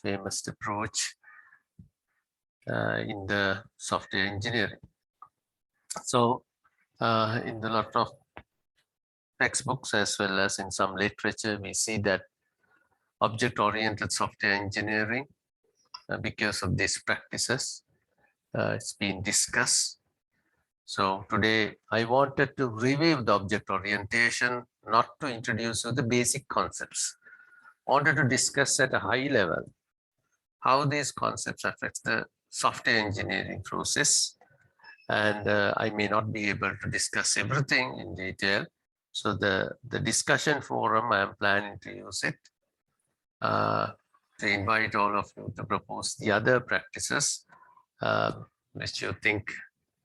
famous approach in the software engineering. So in the lot of textbooks as well as in some literature, we see that object-oriented software engineering, because of these practices, it's been discussed. So today I wanted to review the object orientation, not to introduce you the basic concepts. I wanted to discuss at a high level how these concepts affect the software engineering process. And I may not be able to discuss everything in detail. So the discussion forum, I am planning to use it to invite all of you to propose the other practices which you think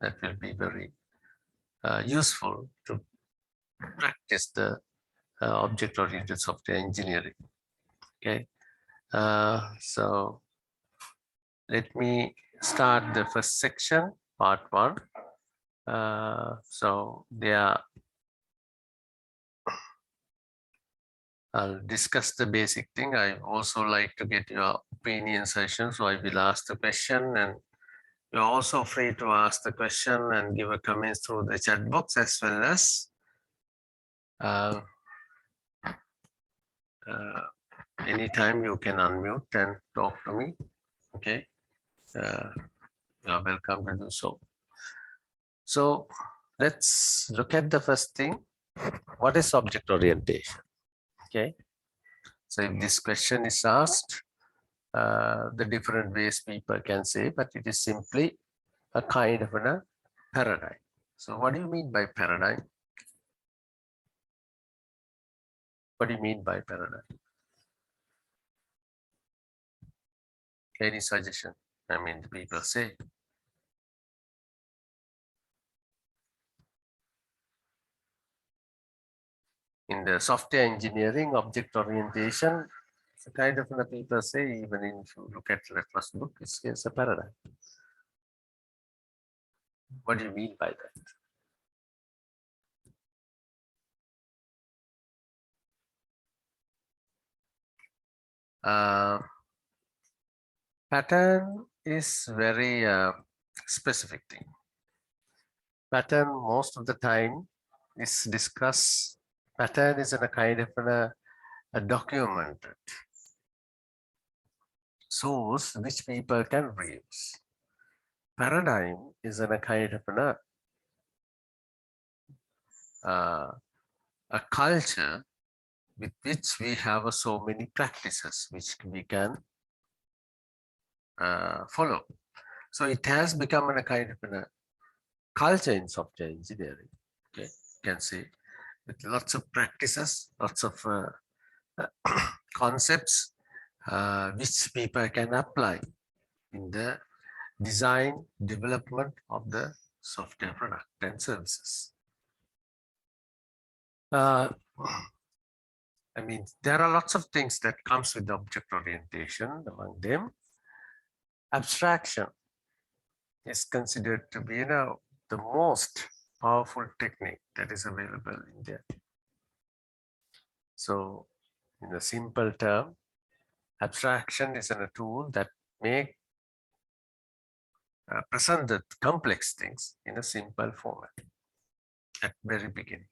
that will be very useful to practice the object-oriented software engineering. Okay, so let me start the first section, part one. So I'll discuss the basic thing. I also like to get your opinion session, so I will ask the question, and you're also free to ask the question and give a comment through the chat box, as well as anytime you can unmute and talk to me. Okay, you're welcome to do so. So let's look at the first thing. What is object orientation? Okay, so if this question is asked, the different ways people can say, but it is simply a kind of a paradigm. So what do you mean by paradigm? What do you mean by paradigm? Any suggestion? I mean, the people say. In the software engineering, object orientation, it's a kind of, people say, even if you look at the first book, it's a paradigm. What do you mean by that? Pattern is very specific thing. Pattern most of the time is discussed. Pattern is in a kind of a documented source which people can reuse. Paradigm is in a kind of a culture with which we have so many practices which we can follow. So it has become a kind of a culture in software engineering. Okay, you can see with lots of practices, lots of concepts which people can apply in the design, development of the software product and services. I mean, there are lots of things that comes with object orientation. Among them, abstraction is considered to be, the most powerful technique that is available in there. So, in a simple term, abstraction is a tool that may present the complex things in a simple format at very beginning.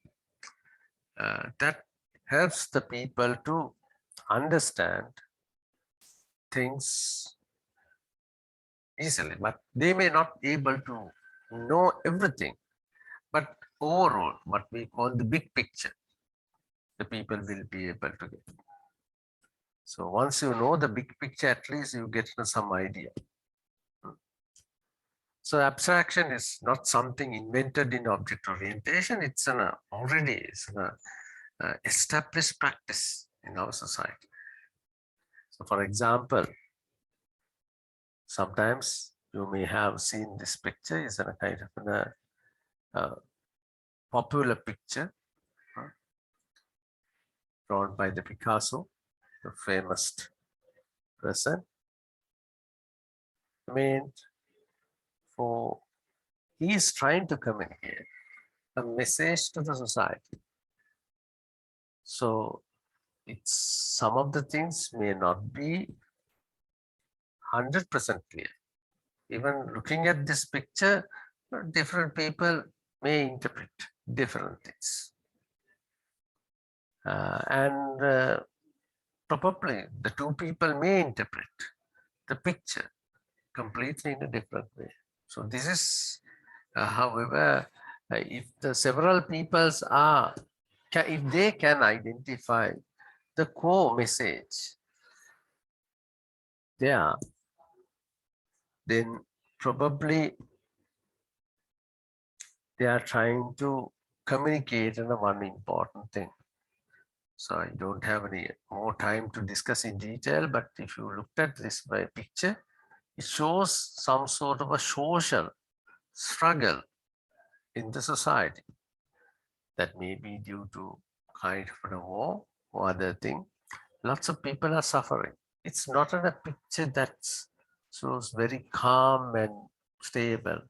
That helps the people to understand things easily, but they may not be able to know everything. But overall, what we call the big picture, the people will be able to get. So once you know the big picture, at least you get some idea. So abstraction is not something invented in object orientation. It's an already established practice in our society. So for example, sometimes you may have seen this picture is a kind of a popular picture drawn by the Picasso, the famous person. I mean, he is trying to communicate a message to the society. So it's some of the things may not be 100% clear. Even looking at this picture, different people may interpret different things. And probably the two people may interpret the picture completely in a different way. So this is, however, if the several peoples are, if they can identify the core message there, then probably they are trying to communicate on one important thing. So I don't have any more time to discuss in detail, but if you looked at this picture, it shows some sort of a social struggle in the society that may be due to kind of a war or other thing. Lots of people are suffering. It's not a picture that shows very calm and stable.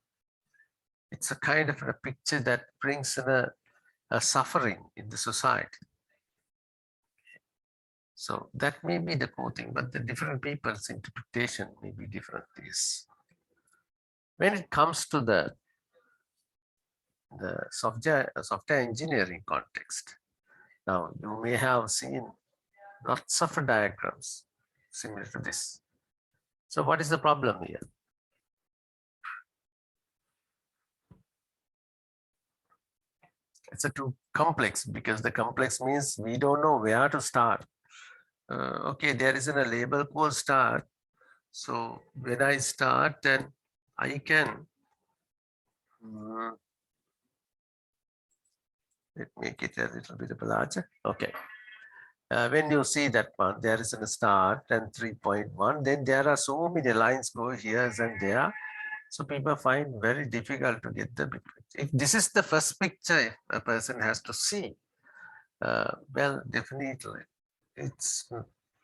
It's a kind of a picture that brings in a suffering in the society. So that may be the core thing, but the different people's interpretation may be different. When it comes to the software engineering context, now you may have seen lots of diagrams similar to this. So what is the problem here? It's too complex, because the complex means we don't know where to start. Okay, there is a label called start. So when I start, then I can let me make it a little bit larger. Okay. When you see that one, there is a start and 3.1, then there are so many lines go here and there. So people find very difficult to get the big picture. If this is the first picture a person has to see, well, definitely it's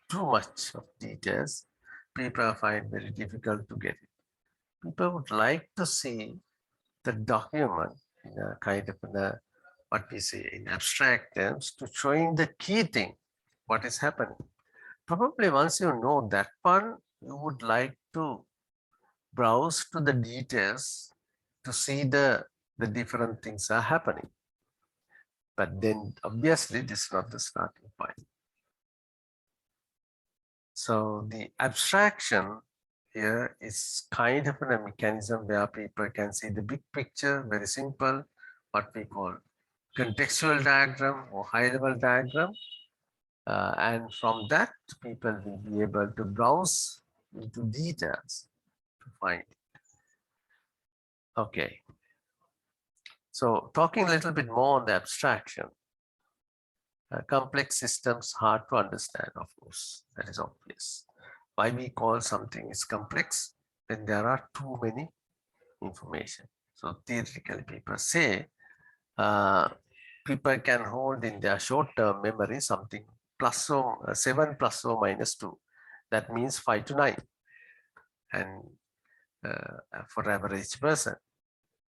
too much of details. People find very difficult to get it. People would like to see the document in a kind of what we say in abstract terms, to showing the key thing, what is happening. Probably once you know that one, you would like to browse to the details to see the different things are happening. But then obviously this is not the starting point. So the abstraction here is kind of a mechanism where people can see the big picture, very simple, what we call contextual diagram or high-level diagram. And from that, people will be able to browse into details to find it. Okay. So talking a little bit more on the abstraction, complex systems hard to understand, of course, that is obvious. Why we call something is complex when there are too many information. So theoretically, people say people can hold in their short-term memory something plus or 7 plus or minus 2. That means 5 to 9. And for average person,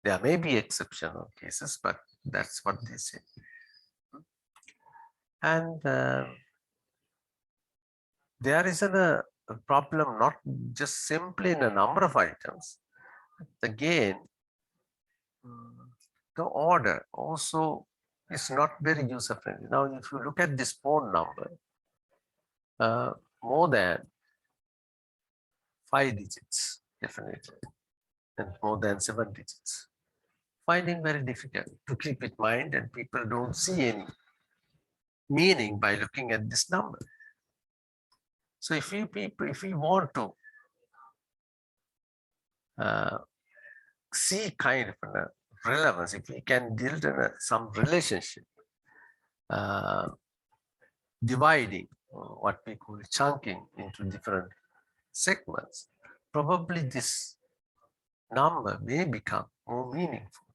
there may be exceptional cases, but that's what they say. And there is a problem not just simply in a number of items. Again, the order also is not very user-friendly. Now, if you look at this phone number, more than 5 digits, definitely, and more than 7 digits. Finding very difficult to keep in mind, and people don't see any meaning by looking at this number. So if we want to see kind of a relevance, if we can build some relationship, dividing what we call chunking into different segments, probably this number may become more meaningful,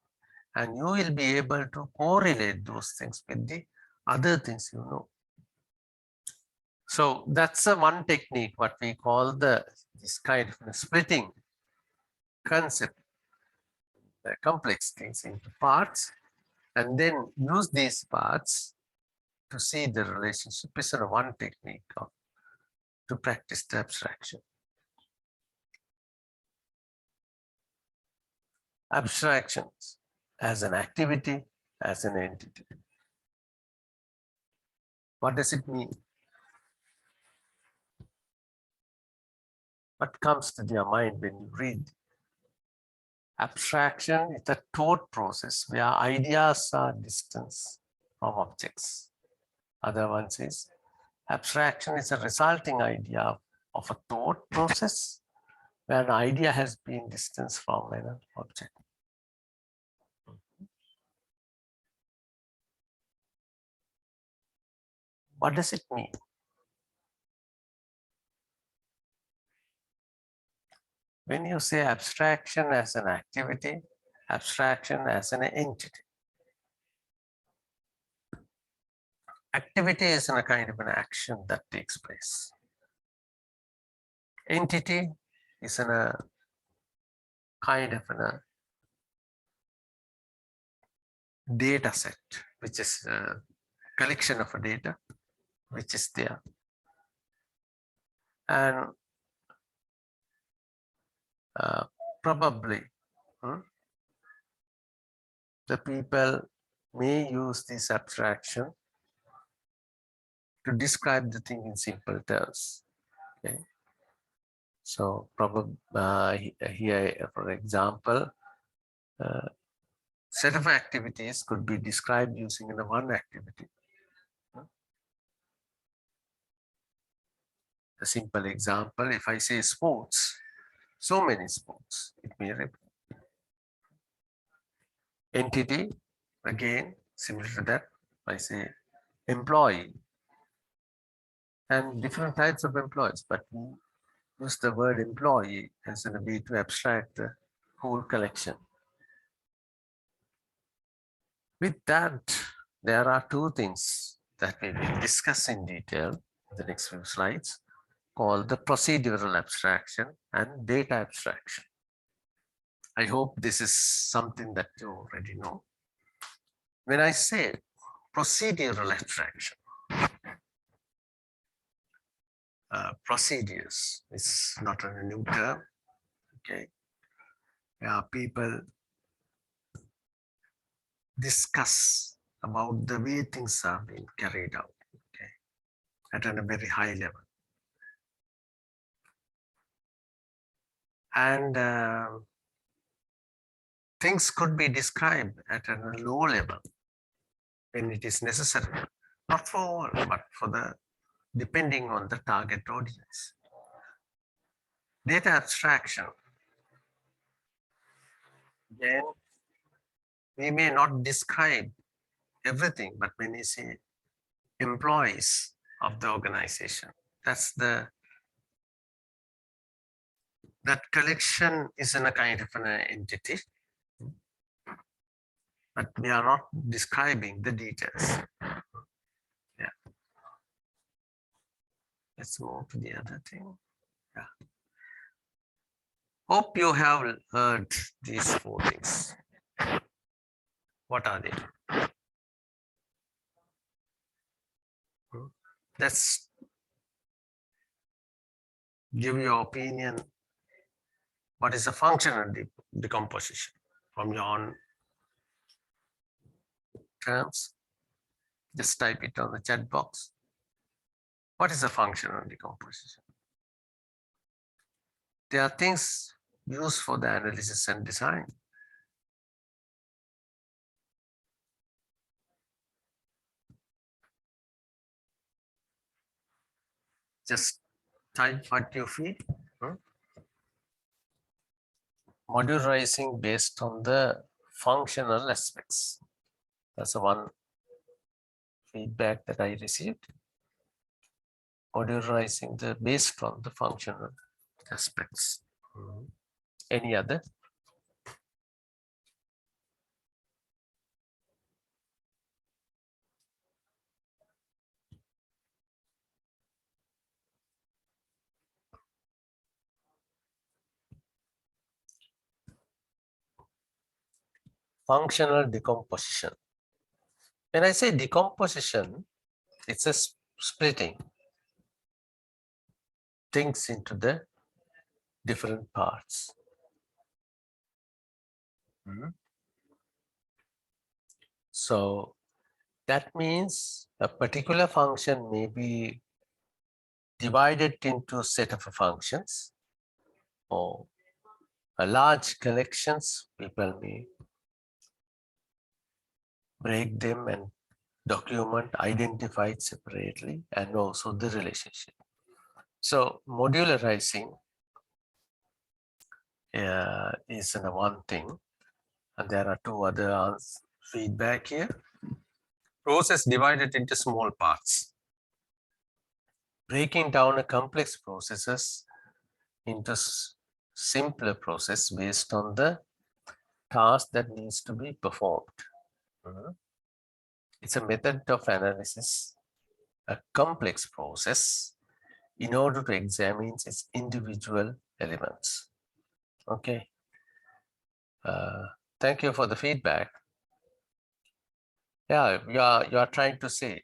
and you will be able to correlate those things with the other things you know. So that's one technique, what we call this kind of splitting concept, the complex things into parts, and then use these parts to see the relationship. Is one technique to practice the abstraction. abstractions as an activity, as an entity. What does it mean? What comes to your mind when you read? Abstraction is a thought process where ideas are distanced from objects. Other one says abstraction is a resulting idea of a thought process where an idea has been distanced from an object. What does it mean? When you say abstraction as an activity, abstraction as an entity. Activity is a kind of an action that takes place. Entity is in a kind of a data set, which is a collection of a data, which is there. And probably the people may use this abstraction to describe the thing in simple terms. Okay. So probably here, for example, set of activities could be described using the one activity. A simple example, if I say sports, so many sports, it may repeat. Entity, again, similar to that, I say employee, and different types of employees, but we use the word employee as a way to abstract the whole collection. With that, there are two things that we will discuss in detail in the next few slides, called the procedural abstraction and data abstraction. I hope this is something that you already know. When I say procedural abstraction, procedures is not a new term, okay? People discuss about the way things are being carried out, okay, at a very high level. And things could be described at a low level when it is necessary, not for all, but for the, depending on the target audience. Data abstraction, then we may not describe everything, but when you say employees of the organization, that's the, that collection is in a kind of an entity, but we are not describing the details. Yeah. Let's move to the other thing. Yeah. Hope you have heard these four things. What are they? Let's give your opinion. What is the functional decomposition from your own terms? Just type it on the chat box. What is a functional decomposition? There are things used for the analysis and design. Just type what you feel. Modularizing based on the functional aspects. That's the one feedback that I received. Modularizing the based on the functional aspects. Any other? Functional decomposition. When I say decomposition, it's a splitting things into the different parts. Mhm. So that means a particular function may be divided into a set of functions, or a large collections. People may break them and document, identify it separately, and also the relationship. So modularizing is one thing, and there are two other feedback here. Process divided into small parts. Breaking down a complex processes into simpler process based on the task that needs to be performed. It's a method of analysis, a complex process, in order to examine its individual elements. Okay. Thank you for the feedback. Yeah, you are trying to say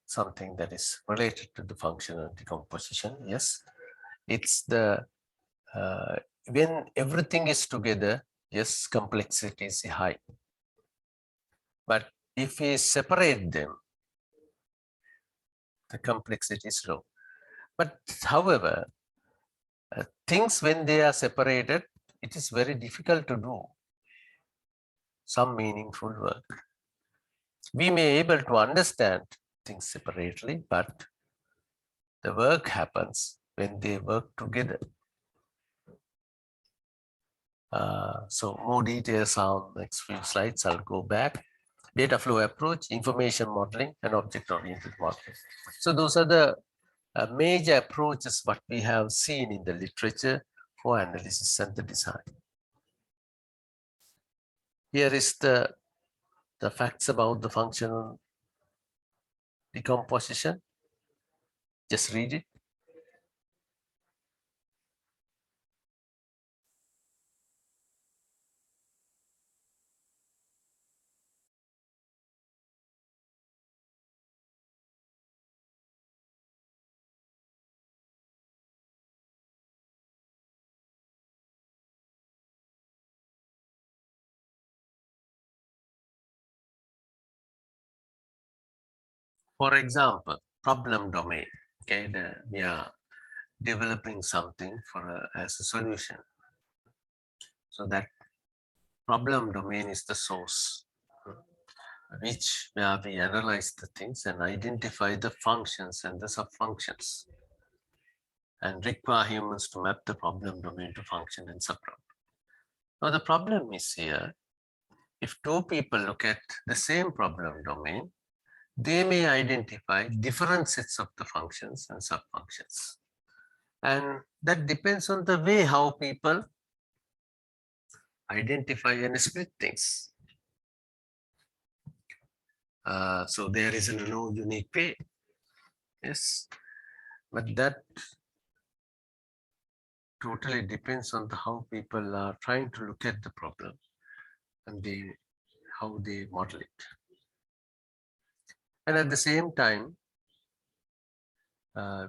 something that is related to the functional decomposition. Yes, it's the when everything is together, yes, complexity is high. But if we separate them, the complexity is low. But however, things when they are separated, it is very difficult to do some meaningful work. We may able to understand things separately, but the work happens when they work together. So more details on the next few slides. I'll go back. Data flow approach, information modeling, and object-oriented modeling. So those are the major approaches what we have seen in the literature for analysis and the design. Here is the facts about the functional decomposition. Just read it. For example, problem domain. Okay, we are developing something for as a solution. So that problem domain is the source, which where we analyze the things and identify the functions and the subfunctions, and require humans to map the problem domain to function and subproblem. Now the problem is here, if two people look at the same problem domain, they may identify different sets of the functions and subfunctions. And that depends on the way how people identify and split things. So there is no unique way. Yes, but that totally depends on how people are trying to look at the problem and how they model it. And at the same time,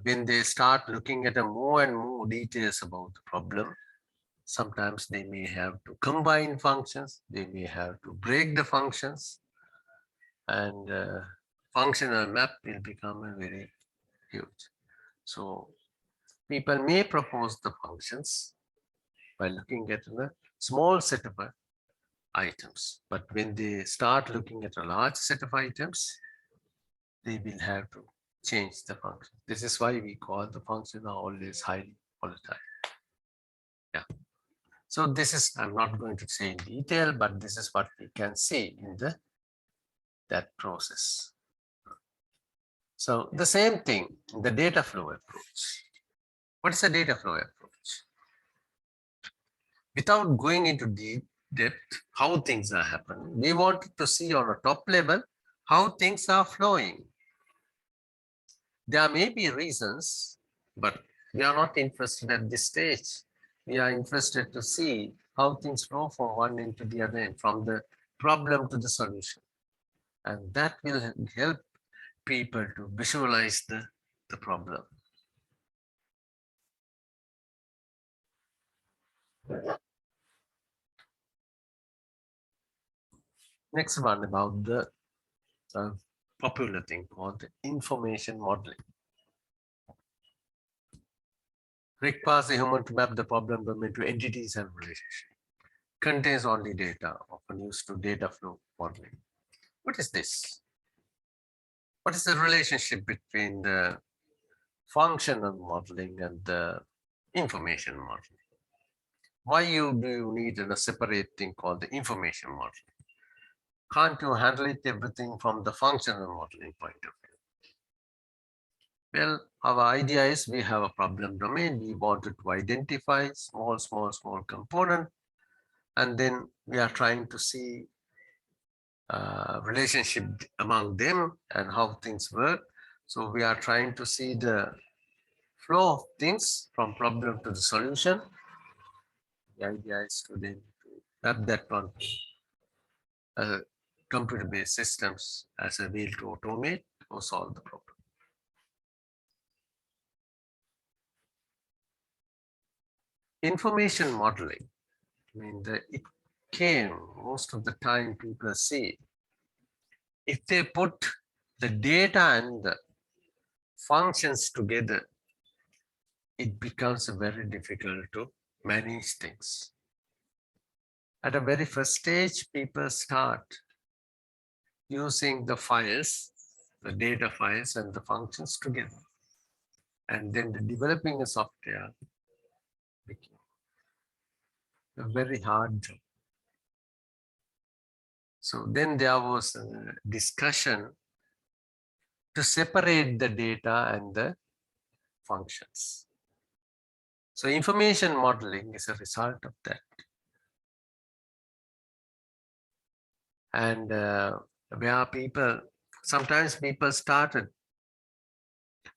when they start looking at more and more details about the problem, sometimes they may have to combine functions, they may have to break the functions, and functional map will become a very huge. So people may propose the functions by looking at a small set of items, but when they start looking at a large set of items, they will have to change the function. This is why we call the function are always highly volatile. Yeah. So this is, I'm not going to say in detail, but this is what we can see in that process. So the same thing, the data flow approach. What is a data flow approach? Without going into deep depth, how things are happening, we want to see on a top level how things are flowing. There may be reasons, but we are not interested at this stage. We are interested to see how things flow from one end to the other end, from the problem to the solution. And that will help people to visualize the problem. Next one about the popular thing called information modeling. requires a human to map the problem domain to entities and relationships. Contains only data, often used to data flow modeling. What is this? What is the relationship between the functional modeling and the information modeling? Why do you need a separate thing called the information modeling? Can't you handle it everything from the functional modeling point of view? Well, our idea is we have a problem domain. We wanted to identify small component, and then we are trying to see relationship among them and how things work. So we are trying to see the flow of things from problem to the solution. The idea is to then map that one computer-based systems as a way to automate or solve the problem. Information modeling, I mean, it came most of the time people see if they put the data and the functions together, it becomes very difficult to manage things. At a very first stage, people start using the files, the data files and the functions together. And then the developing a software became a very hard job. So then there was a discussion to separate the data and the functions. So information modeling is a result of that. And where sometimes people started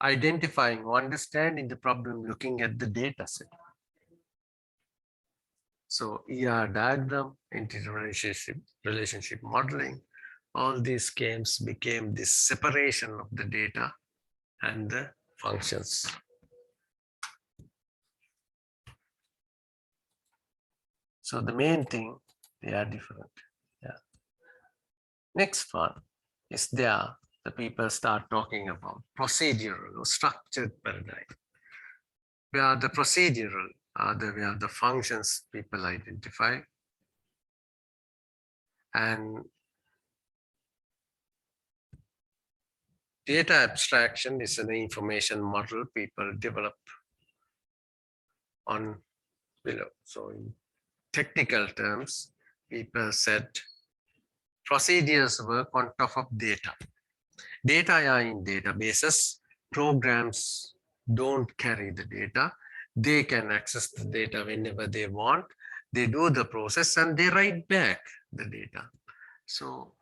identifying or understanding the problem looking at the data set. So ER diagram, relationship modeling, all these schemes became this separation of the data and the functions. So the main thing, they are different. Yeah. Next one is the people start talking about procedural or structured paradigm. Where the procedural are where the functions people identify, and data abstraction is an information model people develop on below. So in technical terms, people said procedures work on top of data. Data are in databases. Programs don't carry the data. They can access the data whenever they want. They do the process and they write back the data. So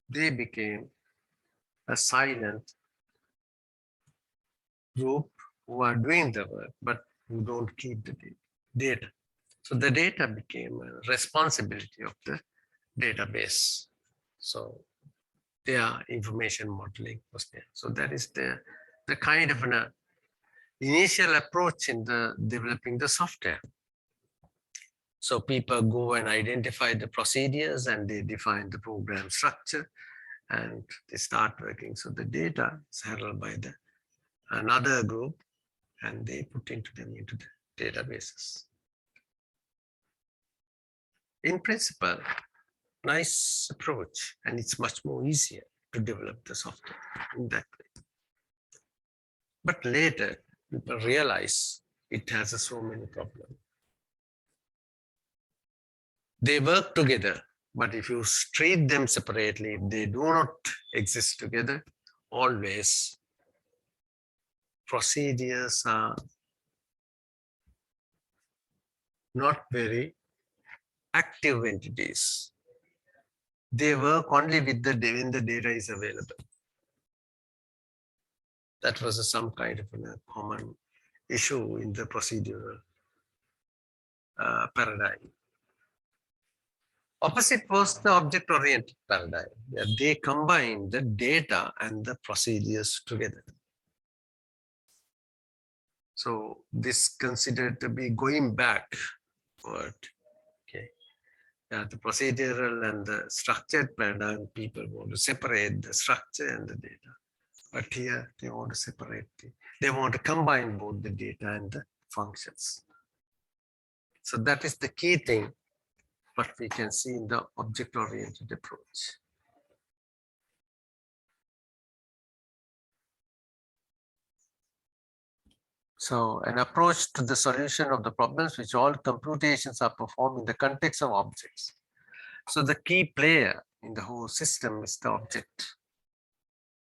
they became a silent group who are doing the work, but who don't keep the data. So the data became a responsibility of the database. So their information modeling was there. So that is the kind of an initial approach in the developing the software. So people go and identify the procedures and they define the program structure and they start working. So the data is handled by another group and they put into them into the databases. In principle, nice approach, and it's much more easier to develop the software in that way. But later, people realize it has so many problems. They work together, but if you treat them separately, they do not exist together. Always, procedures are not very active entities. They work only with when the data is available. That was some kind of a common issue in the procedural paradigm. Opposite was the object-oriented paradigm, where they combine the data and the procedures together. So this considered to be going backward. Okay. the procedural and the structured paradigm, people want to separate the structure and the data. But here they want to separate, they want to combine both the data and the functions. So that is the key thing, what we can see in the object-oriented approach. So an approach to the solution of the problems which all computations are performed in the context of objects. So the key player in the whole system is the object.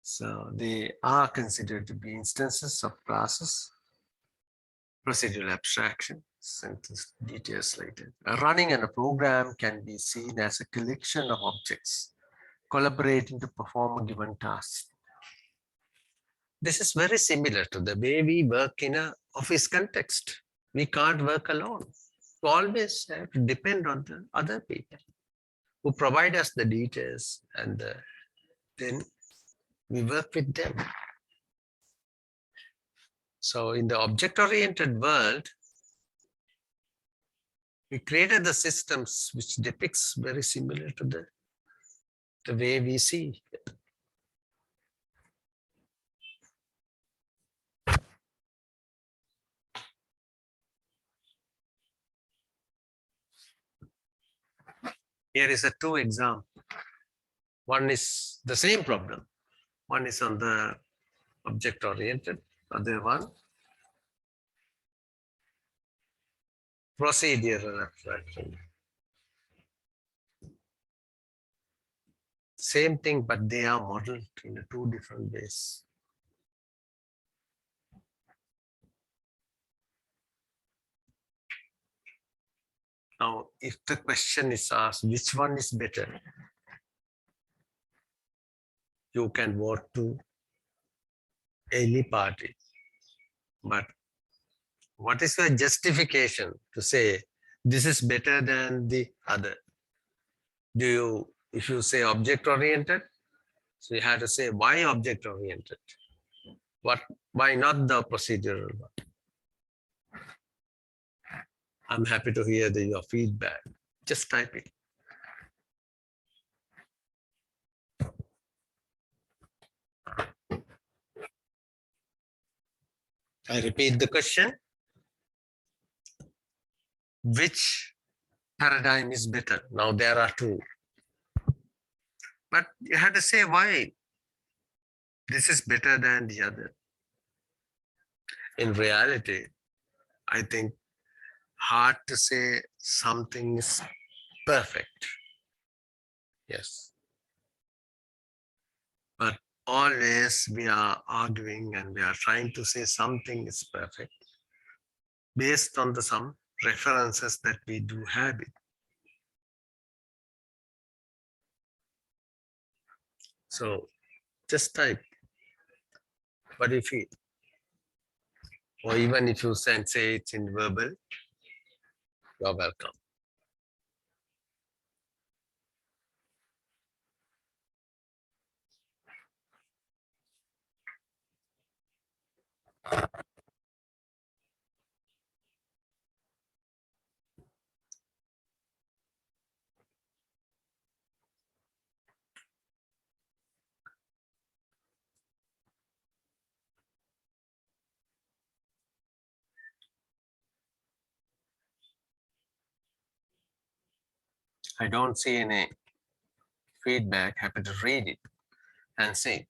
So they are considered to be instances of classes, procedural abstraction, sentence details later. Running in a program can be seen as a collection of objects collaborating to perform a given task. This is very similar to the way we work in an office context. We can't work alone. We always have to depend on the other people who provide us the details, and then we work with them. So in the object-oriented world, we created the systems which depicts very similar to the way we see. Here is a two example. One is the same problem. One is on the object-oriented, other one procedural abstraction. Same thing, but they are modeled in two different ways. Now, if the question is asked, which one is better? You can vote to any party. But what is your justification to say this is better than the other? If you say object-oriented, so you have to say why object-oriented? Why not the procedural one? I'm happy to hear your feedback. Just type it. I repeat the question. Which paradigm is better? Now there are two. But you have to say why this is better than the other. In reality, I think hard to say something is perfect. Yes. But always we are arguing and we are trying to say something is perfect based on some references that we do have it. So just type what you feel. Or even if you say it's in verbal, you're welcome. I don't see any feedback. Happy to read it and see.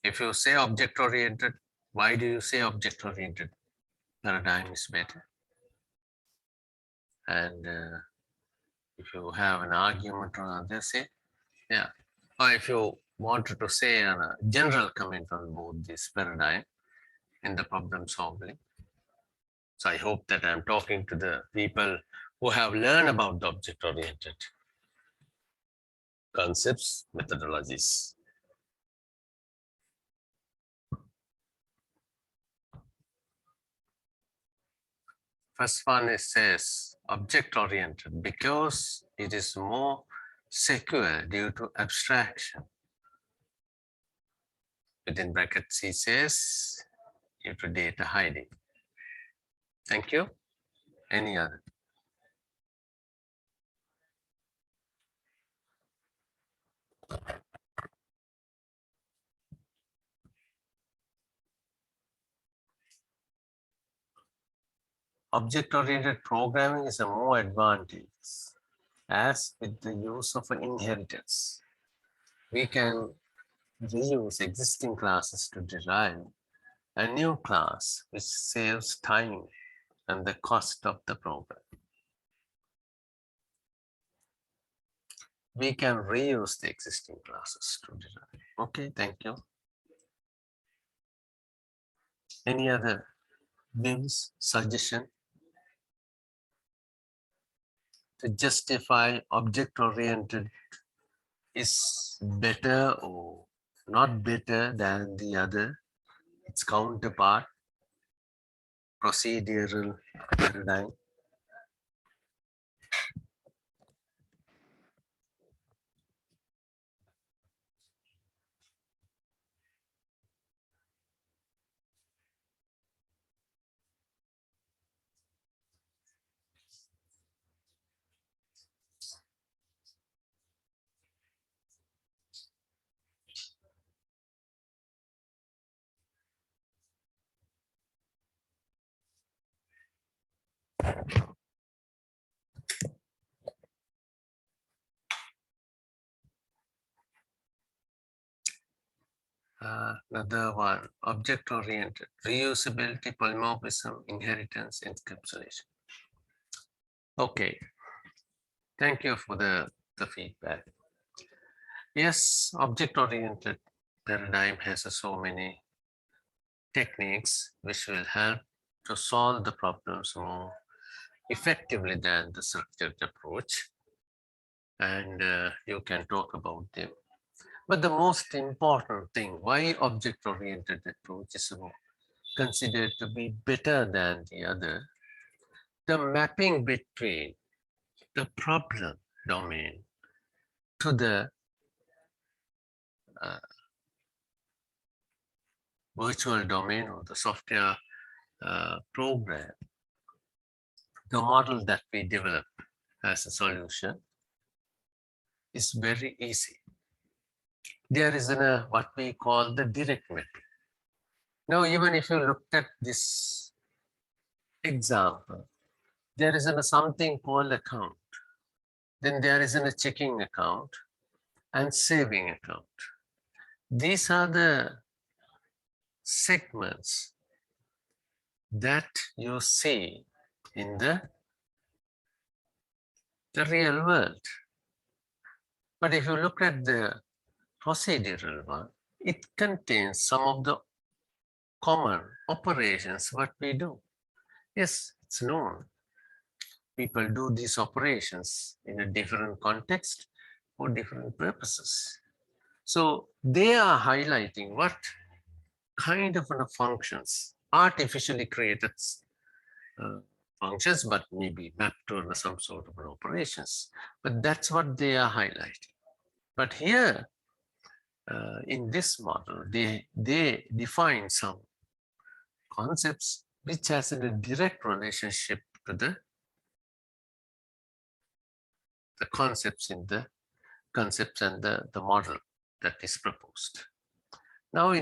If you say object-oriented, why do you say object-oriented paradigm is better? And if you have an argument on other, say, yeah. Or if you wanted to say a general comment on both this paradigm in the problem solving. So I hope that I'm talking to the people who have learned about the object-oriented concepts, methodologies. First one is says object-oriented because it is more secure due to abstraction. Within brackets, he says due to data hiding. Thank you. Any other? Object-oriented programming is a more advantage as with the use of an inheritance. We can reuse existing classes to derive a new class which saves time and the cost of the program. We can reuse the existing classes to derive. Okay, thank you. Any other views, suggestion? To justify object-oriented is better or not better than the other, its counterpart, procedural paradigm. Another one, object-oriented, reusability, polymorphism, inheritance, encapsulation. Okay, thank you for the feedback. Yes, object-oriented paradigm has so many techniques which will help to solve the problems more effectively than the structured approach. And you can talk about them. But the most important thing, why object-oriented approach is considered to be better than the other, the mapping between the problem domain to the virtual domain or the software program, the model that we develop as a solution is very easy. There is what we call the direct mapping. Now, even if you look at this example, there is something called account. Then there is a checking account and saving account. These are the segments that you see in the real world. But if you look at the procedural one, it contains some of the common operations what we do. Yes, it's known. People do these operations in a different context for different purposes. So they are highlighting what kind of functions, artificially created functions, but maybe mapped to some sort of operations. But that's what they are highlighting. But here, in this model, they define some concepts which has a direct relationship to the concepts in the concepts and the model that is proposed. Now, we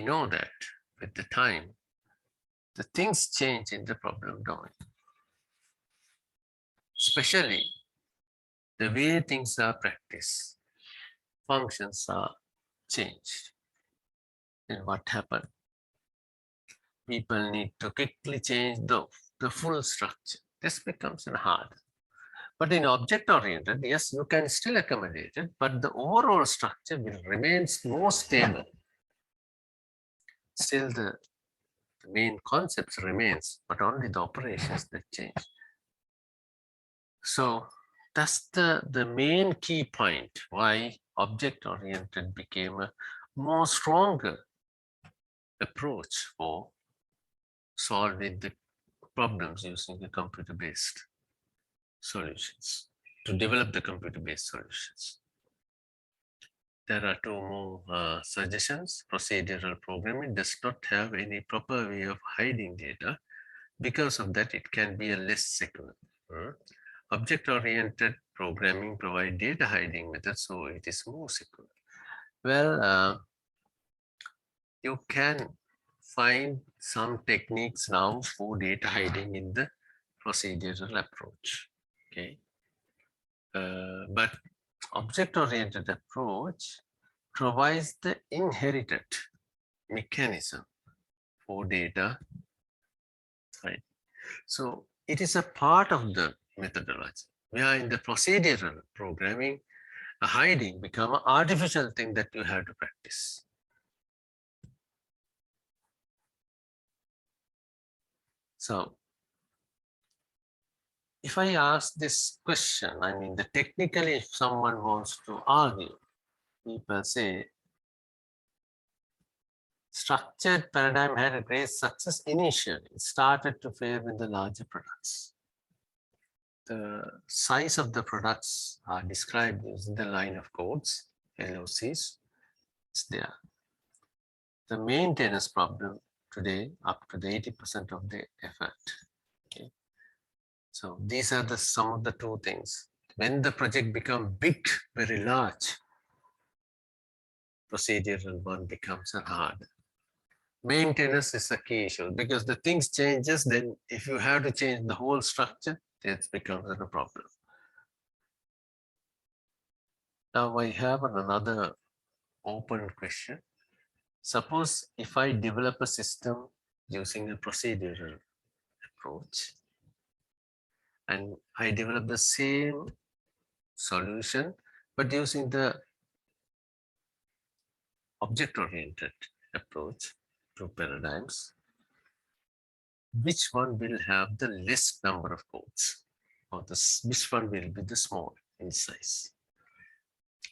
know that with the time, the things change in the problem domain, especially the way things are practiced, functions are changed. And what happened? People need to quickly change the full structure. This becomes hard. But in object-oriented, yes, you can still accommodate it, but the overall structure will remain more stable. Still, the main concepts remains, but only the operations that change. So that's the main key point why object-oriented became a more stronger approach for solving the problems using the computer-based solutions, to develop the computer-based solutions. There are two more suggestions. Procedural programming does not have any proper way of hiding data. Because of that, it can be a less secure. object-oriented programming provide data hiding methods, so it is more secure. Well, you can find some techniques now for data hiding in the procedural approach. Okay, but object-oriented approach provides the inherited mechanism for data, right? So it is a part of the methodology. We are in the procedural programming, hiding become an artificial thing that you have to practice. So if I ask this question, I mean, technically, if someone wants to argue, people say structured paradigm had a great success initially. It started to fail with the larger products. The size of the products are described using the line of codes, LOCs. It's there. The maintenance problem today up to the 80% of the effort. Okay. So these are some of the two things. When the project becomes big, very large, procedural one becomes hard. Maintenance is a key issue because the things changes, then if you have to change the whole structure, it becomes a problem. Now I have another open question. Suppose if I develop a system using a procedural approach, and I develop the same solution, but using the object-oriented approach to paradigms, which one will have the least number of codes, or which one will be the small in size?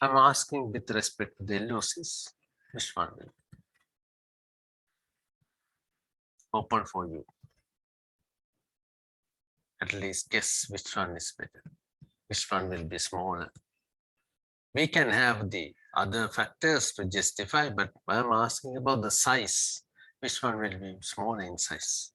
I'm asking with respect to the LOCs, which one will be open for you? At least guess which one is better, which one will be smaller. We can have the other factors to justify, but I'm asking about the size. Which one will be smaller in size?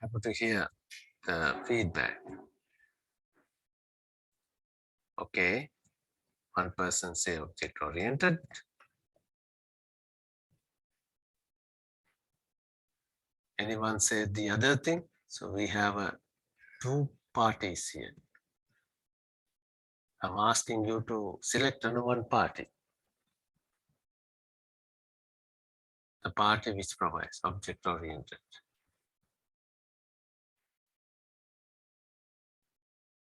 Happy to hear the feedback. Okay, one person say object-oriented. Anyone say the other thing? So we have two parties here. I'm asking you to select only one party. The party which provides object-oriented.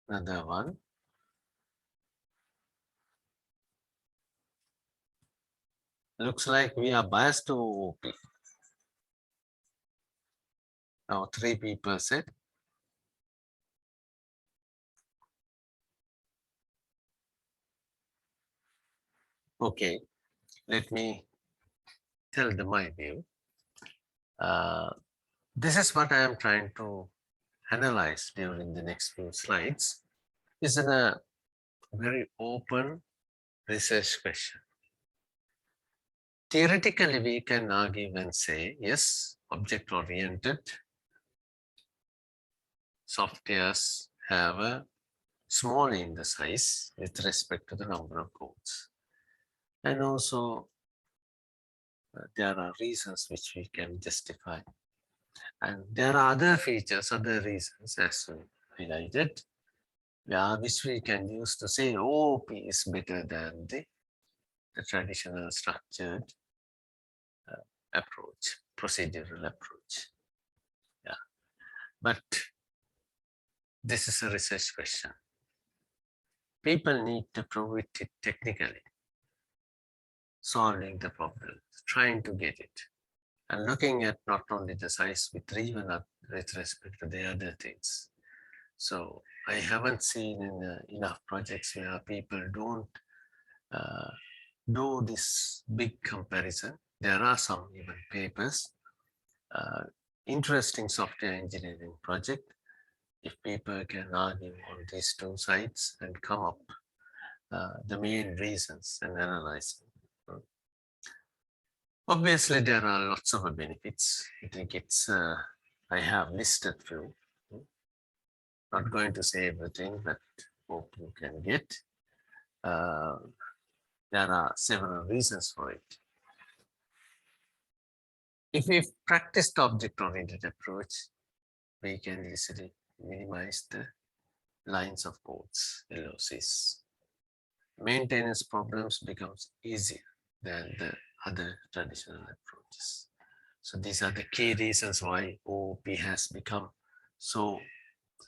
Another one. Looks like we are biased to OOP. Now 3 people said. Okay, let me tell my view. This is what I am trying to analyze during the next few slides. Is a very open research question. Theoretically, we can argue and say, yes, object-oriented softwares have a small in the size with respect to the number of codes. And also, there are reasons which we can justify. And there are other features, other reasons as we highlighted, which we can use to say OOP is better than the traditional structured approach, procedural approach. Yeah, but this is a research question. People need to prove it technically, solving the problem, trying to get it, and looking at not only the size, but even with respect to the other things. So I haven't seen enough projects where people don't do this big comparison. There are some even papers, interesting software engineering project, if people can argue on these two sides and come up the main reasons and analyze them. Obviously, there are lots of benefits. I think I have listed few. Not going to say everything, but hope you can get. There are several reasons for it. If we practice the object-oriented approach, we can easily minimize the lines of codes, LOCs. Maintenance problems becomes easier than the other traditional approaches. So these are the key reasons why OOP has become so,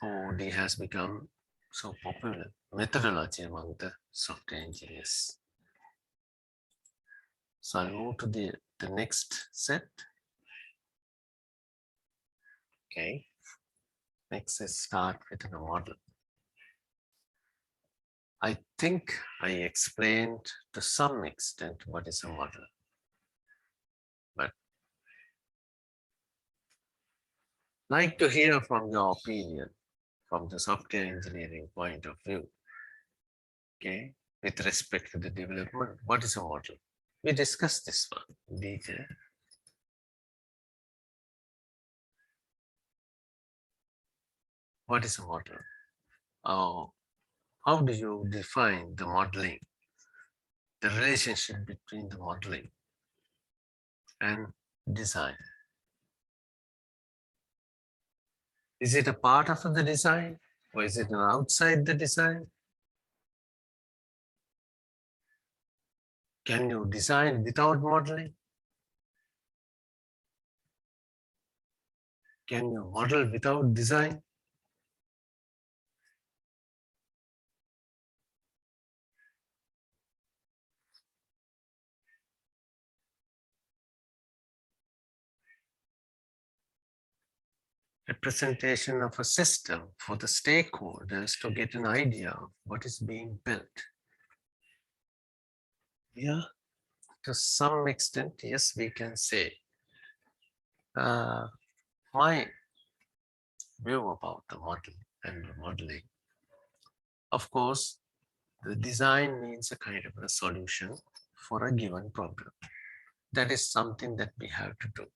OOD has become so popular methodology among the software engineers. So I'll move to the next set. Okay. Next is start with a model. I think I explained to some extent what is a model, but like to hear from your opinion from the software engineering point of view. Okay, with respect to the development, what is a model? We discussed this one in detail. What is a model? How do you define the modeling? The relationship between the modeling and design. Is it a part of the design or is it outside the design? Can you design without modeling? Can you model without design? Representation of a system for the stakeholders to get an idea of what is being built. Yeah, to some extent, yes, we can say. My view about the model and the modeling. Of course, the design means a kind of a solution for a given problem. That is something that we have to do.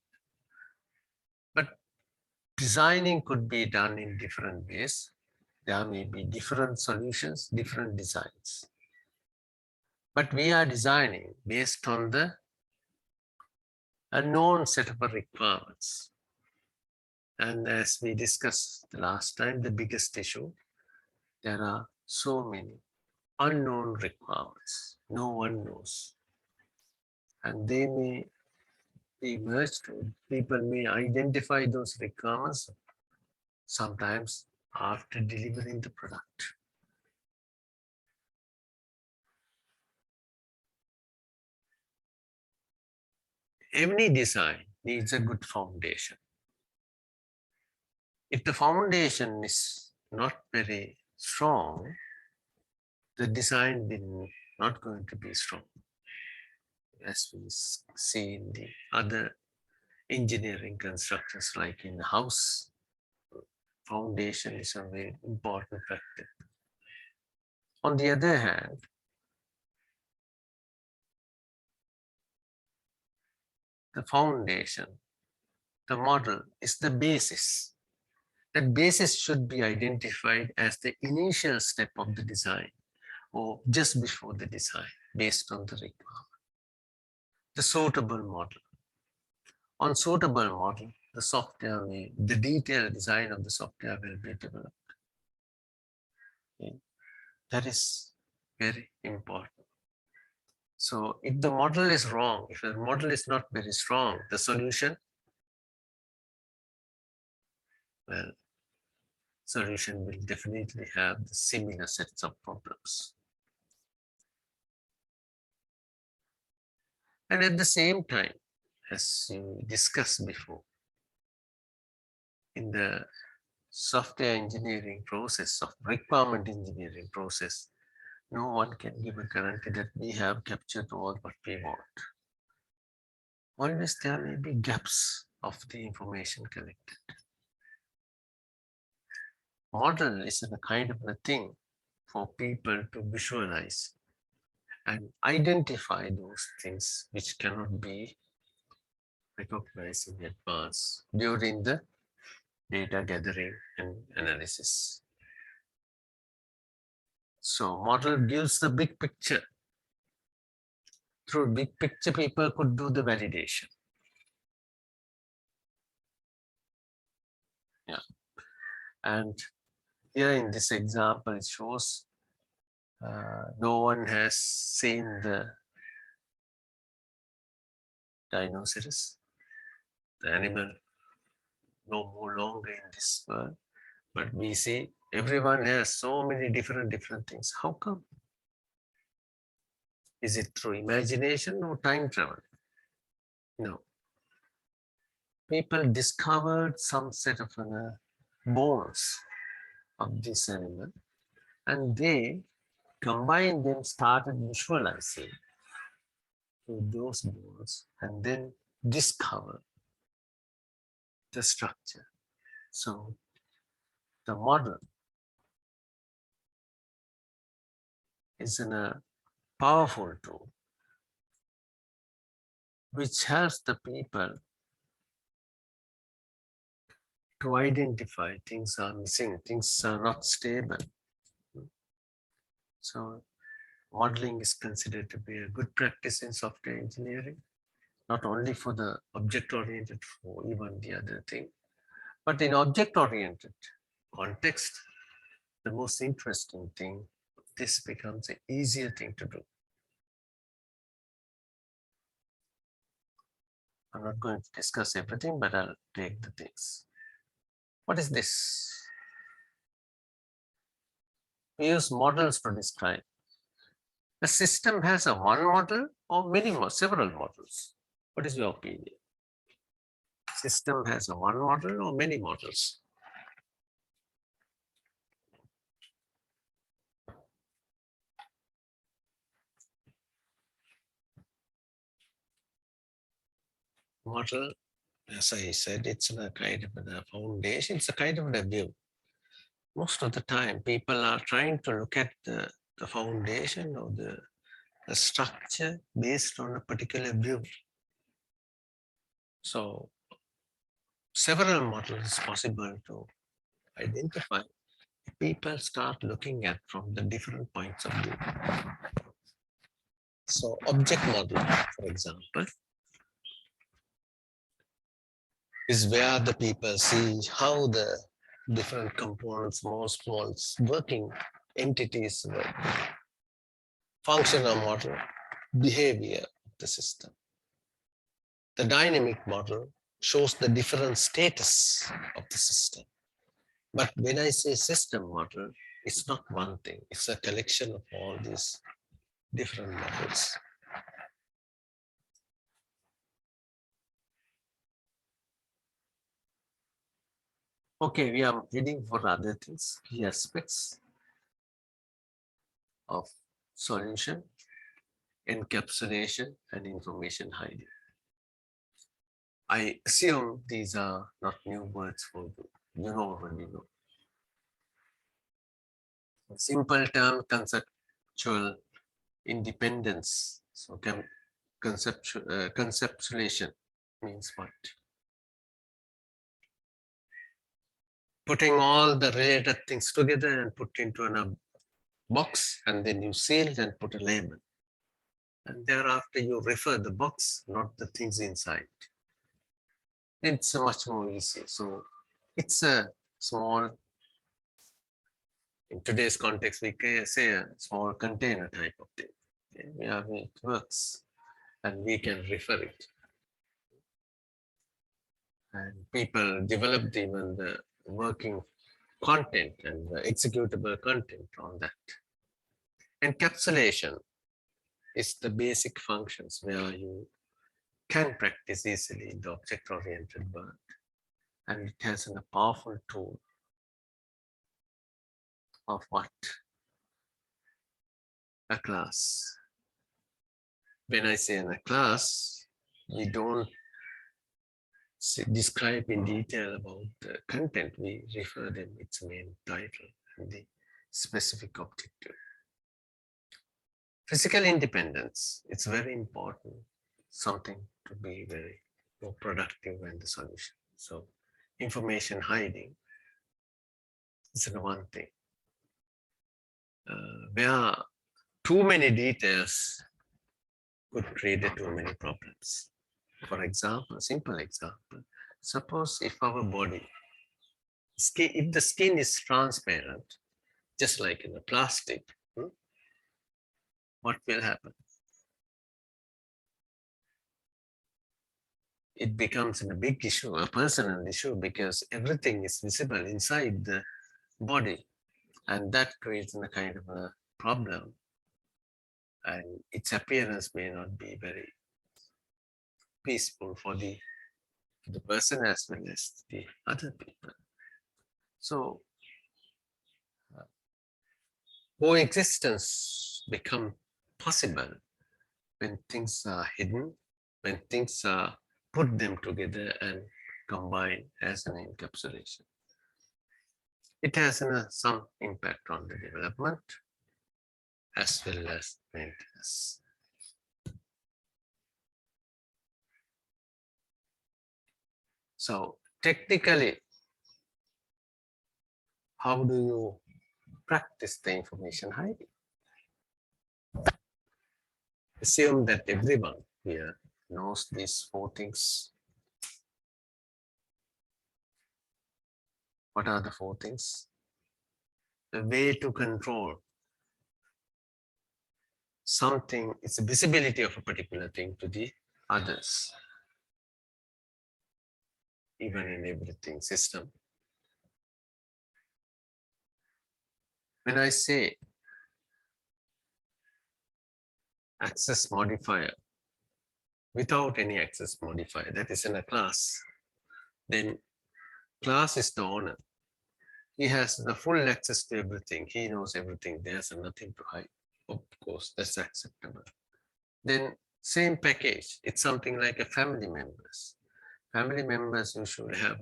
But designing could be done in different ways. There may be different solutions, different designs. But we are designing based on a known set of requirements. And as we discussed the last time, the biggest issue, there are so many unknown requirements. No one knows. And they may be merged. People may identify those requirements sometimes after delivering the product. Every design needs a good foundation. If the foundation is not very strong, the design will not going to be strong. As we see in the other engineering constructions, like in the house, foundation is a very important factor. On the other hand, the foundation, the model is the basis. That basis should be identified as the initial step of the design or just before the design based on the requirement. The suitable model. On suitable model, the software, the detailed design of the software will be developed. Okay. That is very important. So if the model is wrong, if the model is not very strong, the solution, well, solution will definitely have the similar sets of problems. And at the same time, as you discussed before, in the software engineering process, of requirement engineering process, no one can give a guarantee that we have captured all what we want. Always there may be gaps of the information collected. model is a kind of a thing for people to visualize and identify those things which cannot be recognized in advance during the data gathering and analysis. So model gives the big picture. Through big picture, people could do the validation. Yeah. And here in this example, it shows no one has seen the dinosaurs, the animal no more longer in this world, but we see everyone has so many different things. How come? Is it through imagination or time travel? No. People discovered some set of bones of this animal, and they combined them, started visualizing those bones, and then discover the structure. So the model is a powerful tool which helps the people to identify things are missing, things are not stable. So modeling is considered to be a good practice in software engineering, not only for the object-oriented, for even the other thing, but in object-oriented context, the most interesting thing, this becomes an easier thing to do. I'm not going to discuss everything, but I'll take the things. What is this? We use models to describe. A system has a one model or many more, several models. What is your opinion? System has a one model or many models? Model, as I said, it's a kind of a foundation, it's a kind of a view. Most of the time, people are trying to look at the foundation or the structure based on a particular view. So several models is possible to identify. People start looking at from the different points of view. So object model, for example, is where the people see how the different components, small working entities work. Functional model, behavior of the system. The dynamic model shows the different status of the system. But when I say system model, it's not one thing. It's a collection of all these different models. Okay, we are heading for other things, key aspects of solution, encapsulation, and information hiding. I assume these are not new words for you. You know already know. Simple term, conceptual independence. So conceptualization means what? Putting all the related things together and put into a box, and then you seal it and put a label. And thereafter you refer the box, not the things inside. It's much more easy. So it's a small, in today's context, we can say a small container type of thing. Okay? Yeah, it works and we can refer it. And people developed even the working content and the executable content on that. Encapsulation is the basic functions where you can practice easily the object-oriented world. And it has a powerful tool of what? A class. When I say in a class, we don't describe in detail about the content, we refer them its main title and the specific objective. Physical independence, it's very important, something to be very more productive in the solution. So information hiding is the one thing. Where too many details could create too many problems. For example, a simple example, suppose if our body, if the skin is transparent, just like in the plastic, what will happen? It becomes a big issue, a personal issue, because everything is visible inside the body, and that creates a kind of a problem, and its appearance may not be very peaceful for the person as well as the other people. So coexistence become possible when things are hidden, when things are put them together and combined as an encapsulation. It has some impact on the development as well as maintenance. So technically, how do you practice the information hiding? Assume that everyone here knows these 4 things. What are the 4 things? The way to control something, it's the visibility of a particular thing to the others, even in everything system. When I say access modifier, without any access modifier, that is in a class, then class is the owner. He has the full access to everything. He knows everything. There's nothing to hide. Of course, that's acceptable. Then same package, it's something like a family members. Family members, you should have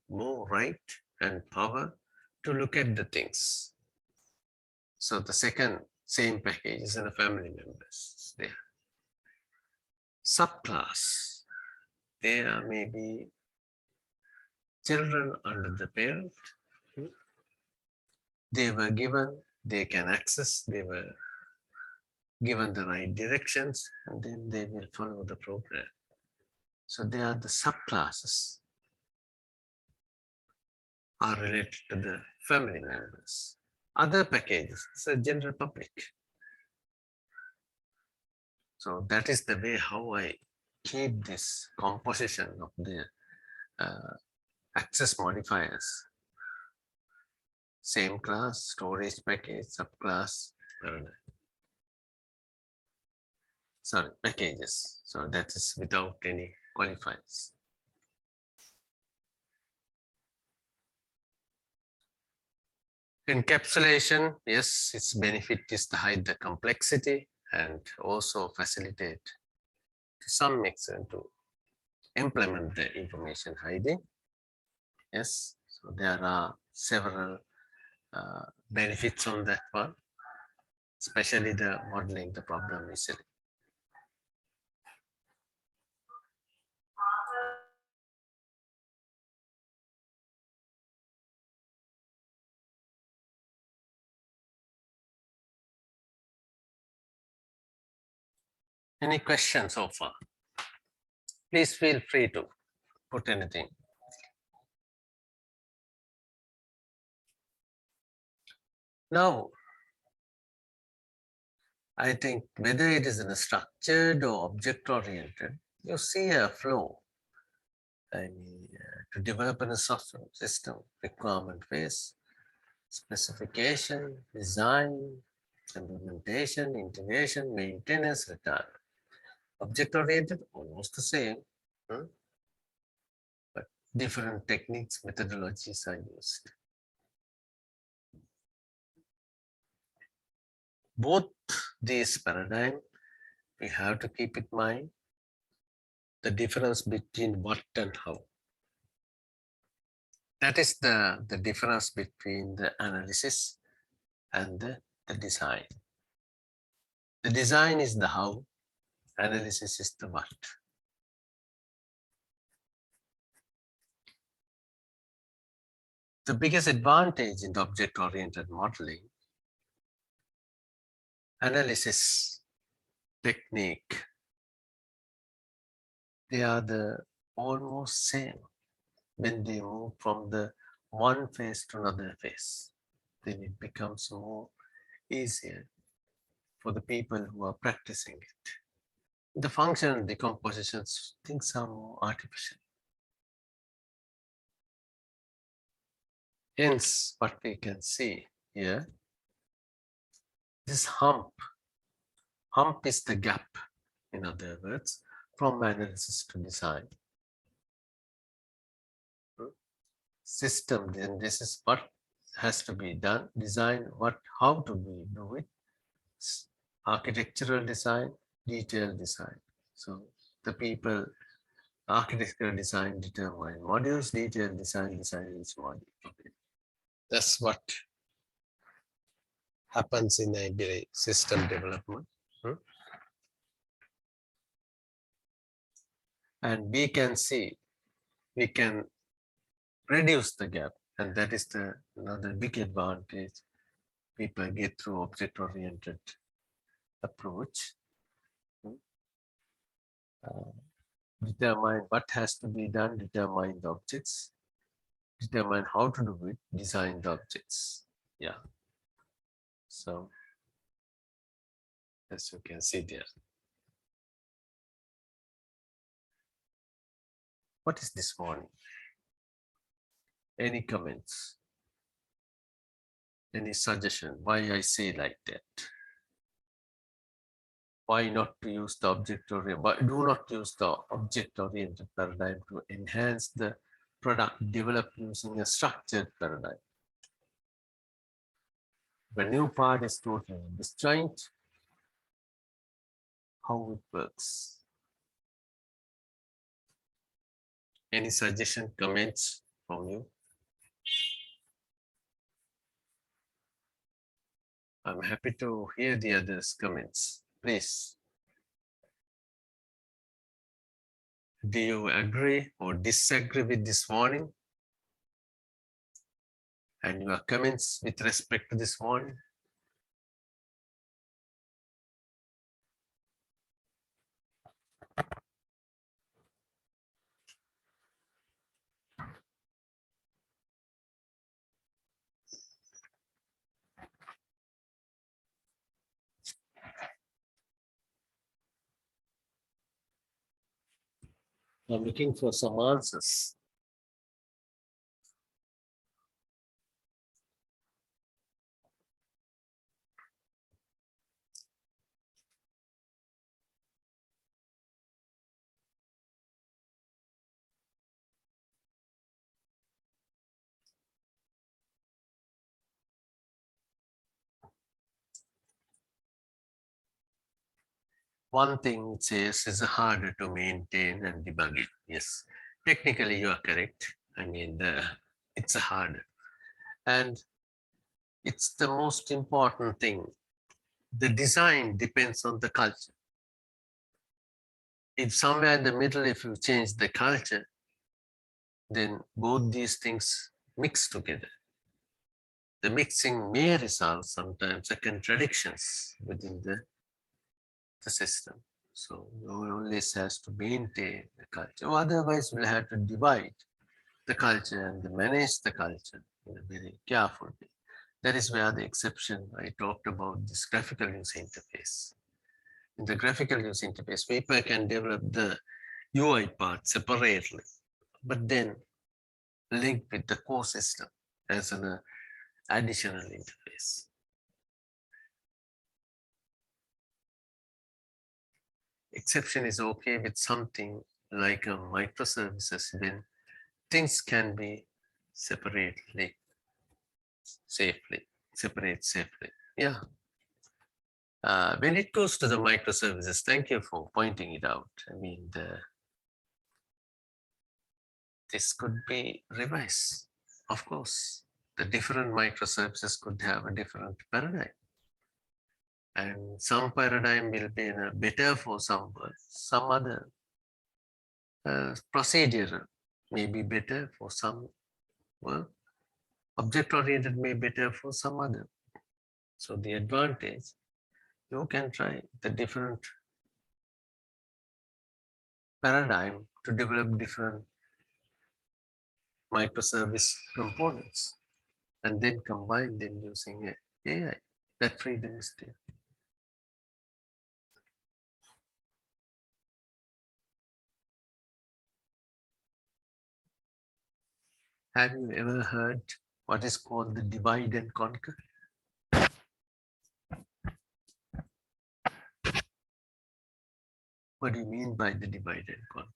more right and power to look at the things. So the second same package is in the family members there. Subclass, there may be children under the parent. They were given, they can access, they were given the right directions, and then they will follow the program. So they are the subclasses are related to the family members. Other packages, it's a general public. So that is the way how I keep this composition of the access modifiers. Same class, storage package, subclass, sorry, packages. So that is without any qualifiers. Encapsulation, yes, its benefit is to hide the complexity and also facilitate to some extent to implement the information hiding. Yes, so there are several benefits on that one, especially the modeling the problem easily. Any questions so far? Please feel free to put anything. Now, I think whether it is in a structured or object-oriented, you see a flow. I mean, to develop a software system, requirement phase, specification, design, implementation, integration, maintenance, return. Object-oriented, almost the same, but different techniques, methodologies are used. Both these paradigms, we have to keep in mind the difference between what and how. That is the difference between the analysis and the design. The design is the how, analysis is the what. The biggest advantage in the object-oriented modeling, analysis technique, they are the almost same when they move from the one phase to another phase. Then it becomes more easier for the people who are practicing it. The functional decompositions, things are more artificial. Hence, what we can see here, this hump is the gap, in other words, from analysis to design. System, then this is what has to be done, design, how to we do it, architectural design, detailed design. So the people, architectural design determine modules, detailed design each module. That's what happens in a system development. And we can see, we can reduce the gap, and that is another big advantage people get through object-oriented approach. Determine what has to be done, determine the objects, determine how to do it, design the objects. Yeah. So, as you can see there. What is this morning? Any comments? Any suggestion why I say like that? Why not to use the object-oriented, but do not use the object-oriented paradigm to enhance the product developed using a structured paradigm? The new part is totally disjoint. How it works? Any suggestion, comments from you? I'm happy to hear the others' comments. Please. Do you agree or disagree with this warning? And your comments with respect to this warning? I'm looking for some answers. One thing it says is harder to maintain and debug it. Yes, technically you are correct. I mean, it's harder. And it's the most important thing. The design depends on the culture. If somewhere in the middle, if you change the culture, then both these things mix together. The mixing may result sometimes in contradictions within the system. So you always has to maintain the culture. Otherwise, we'll have to divide the culture and manage the culture in a very careful way. That is where the exception I talked about, this graphical user interface. In the graphical user interface, people can develop the UI part separately, but then link with the core system as an additional interface. Exception is okay with something like a microservices when things can be separate safely. Yeah. When it goes to the microservices, thank you for pointing it out. I mean, this could be revised. of course, the different microservices could have a different paradigm. And some paradigm will be better for some work, some other procedure may be better for some work. Object-oriented may be better for some other. So the advantage, you can try the different paradigm to develop different microservice components and then combine them using AI. That freedom is there. Have you ever heard what is called the divide and conquer? What do you mean by the divide and conquer?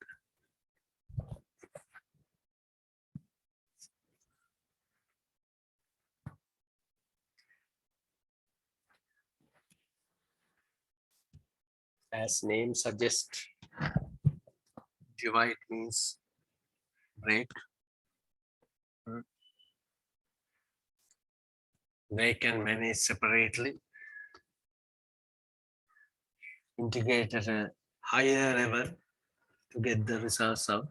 As name suggests, divide means break. Break and manage separately. Integrate at a higher level to get the results out.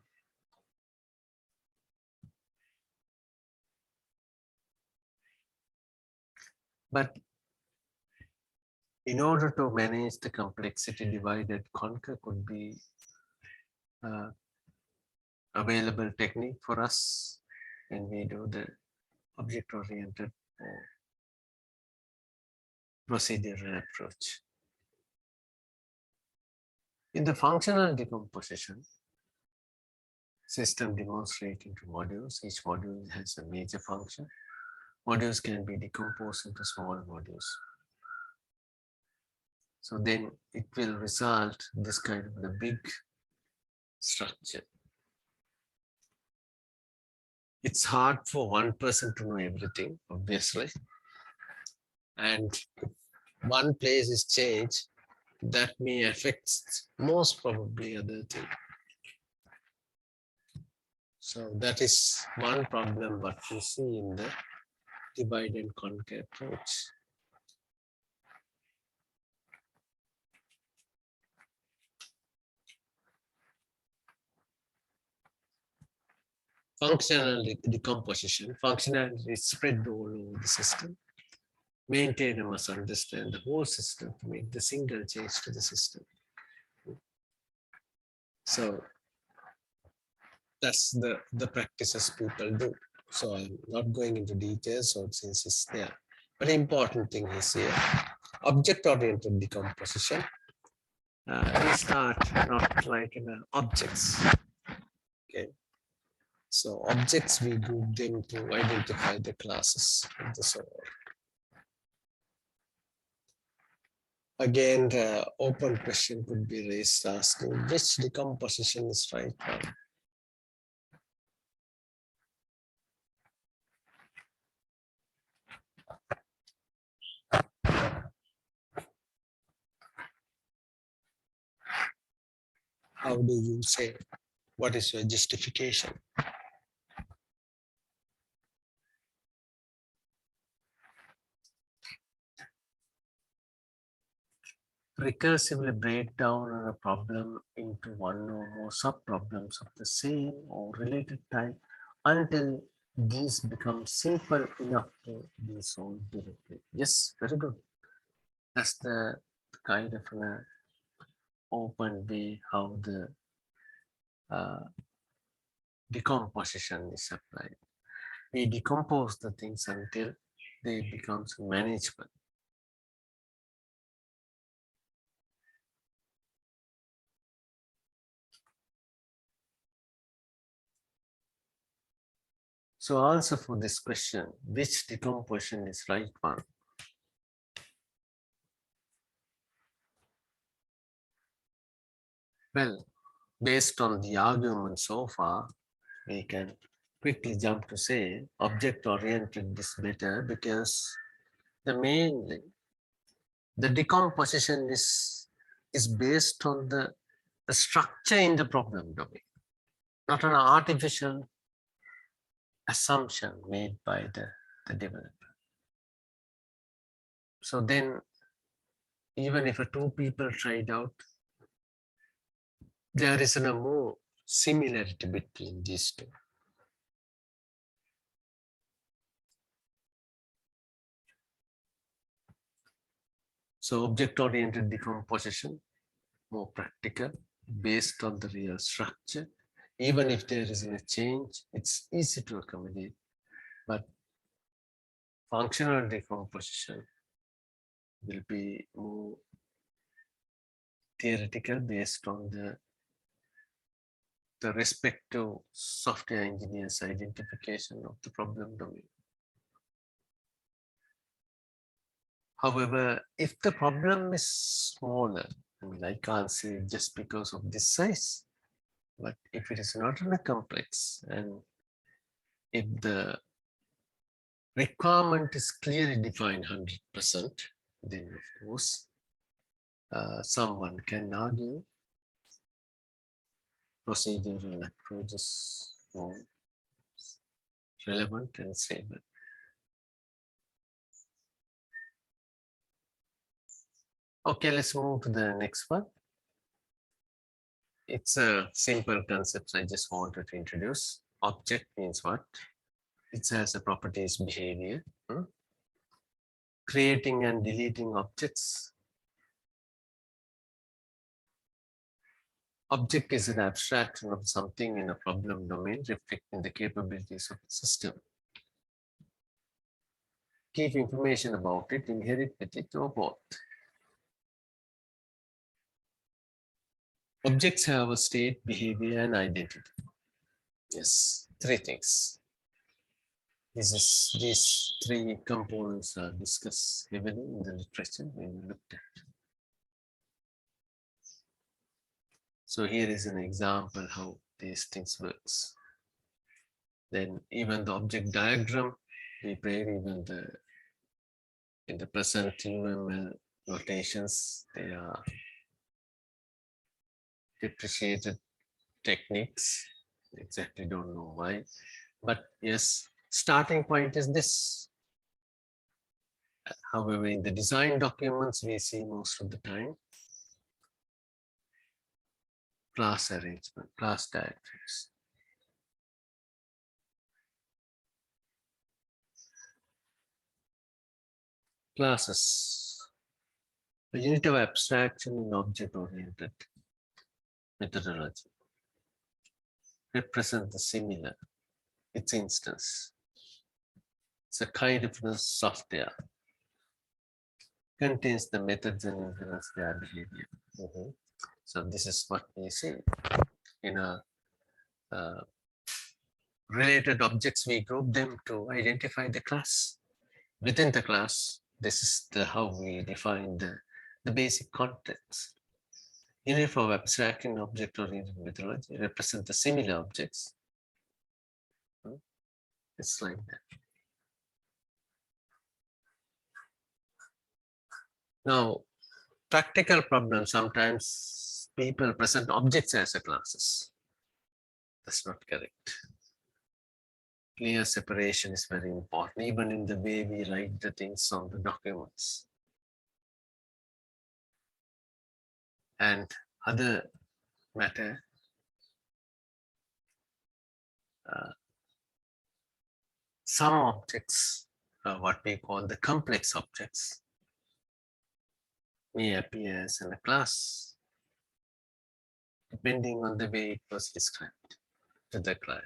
But in order to manage the complexity, divide and conquer could be available technique for us when we do the object-oriented procedural approach. In the functional decomposition, system demonstrates into modules. Each module has a major function. Modules can be decomposed into small modules. So then it will result this kind of the big structure. It's hard for one person to know everything, obviously. And one place is changed, that may affect most probably other thing. So that is one problem what we see in the divide and conquer approach. Functional decomposition. Functionality is spread all over the system. Maintainer must understand the whole system to make the single change to the system. So that's the practices people do. So I'm not going into details, so since it's there. But important thing is here, object-oriented decomposition. We start not like in objects. Okay. So objects, we group them to identify the classes of the server. Again, the open question could be raised asking which decomposition is right now. How do you say? What is your justification? Recursively break down a problem into one or more subproblems of the same or related type until these become simple enough to be solved directly. Yes, very good. That's the kind of an open way how the decomposition is applied. We decompose the things until they become manageable. So answer for this question, which decomposition is right one? Well, based on the argument so far, we can quickly jump to say object-oriented is better because the decomposition is based on the structure in the problem domain, not an artificial assumption made by the developer. So then, even if two people tried out, there is no more similarity between these two. So object-oriented decomposition, more practical, based on the real structure. Even if there is a change, it's easy to accommodate. But functional decomposition will be more theoretical, based on the respective software engineers' identification of the problem domain. However, if the problem is smaller, I mean, I can't say just because of this size, but if it is not in a complex, and if the requirement is clearly defined 100%, then of course, someone can argue procedural approaches more relevant and stable. Okay, let's move to the next one. It's a simple concept I just wanted to introduce. Object means what? It has a properties behavior. Creating and deleting objects. Object is an abstraction of something in a problem domain, reflecting the capabilities of the system. Keep information about it, inherit with it, or both. Objects have a state, behavior, and identity. Yes, three things. These three components are discussed heavily in the literature we looked at. So here is an example how these things works. Then even the object diagram, we pray even in the present UML notations, they are depreciated techniques. Exactly don't know why, but yes, starting point is this. However, in the design documents, we see most of the time class arrangement, class diagrams. Classes, a unit of abstraction in object-oriented methodology, represent the similar, its instance. It's a kind of the software, contains the methods and influence their behavior. So this is what we see in a related objects. We group them to identify the class. Within the class, this is how we define the basic context. Unit of abstracting object-oriented methodology represent the similar objects. It's like that. Now, practical problems, sometimes people present objects as a classes. That's not correct. Clear separation is very important, even in the way we write the things on the documents. And other matter, some objects, what we call the complex objects, may appear as in a class, depending on the way it was described to the client.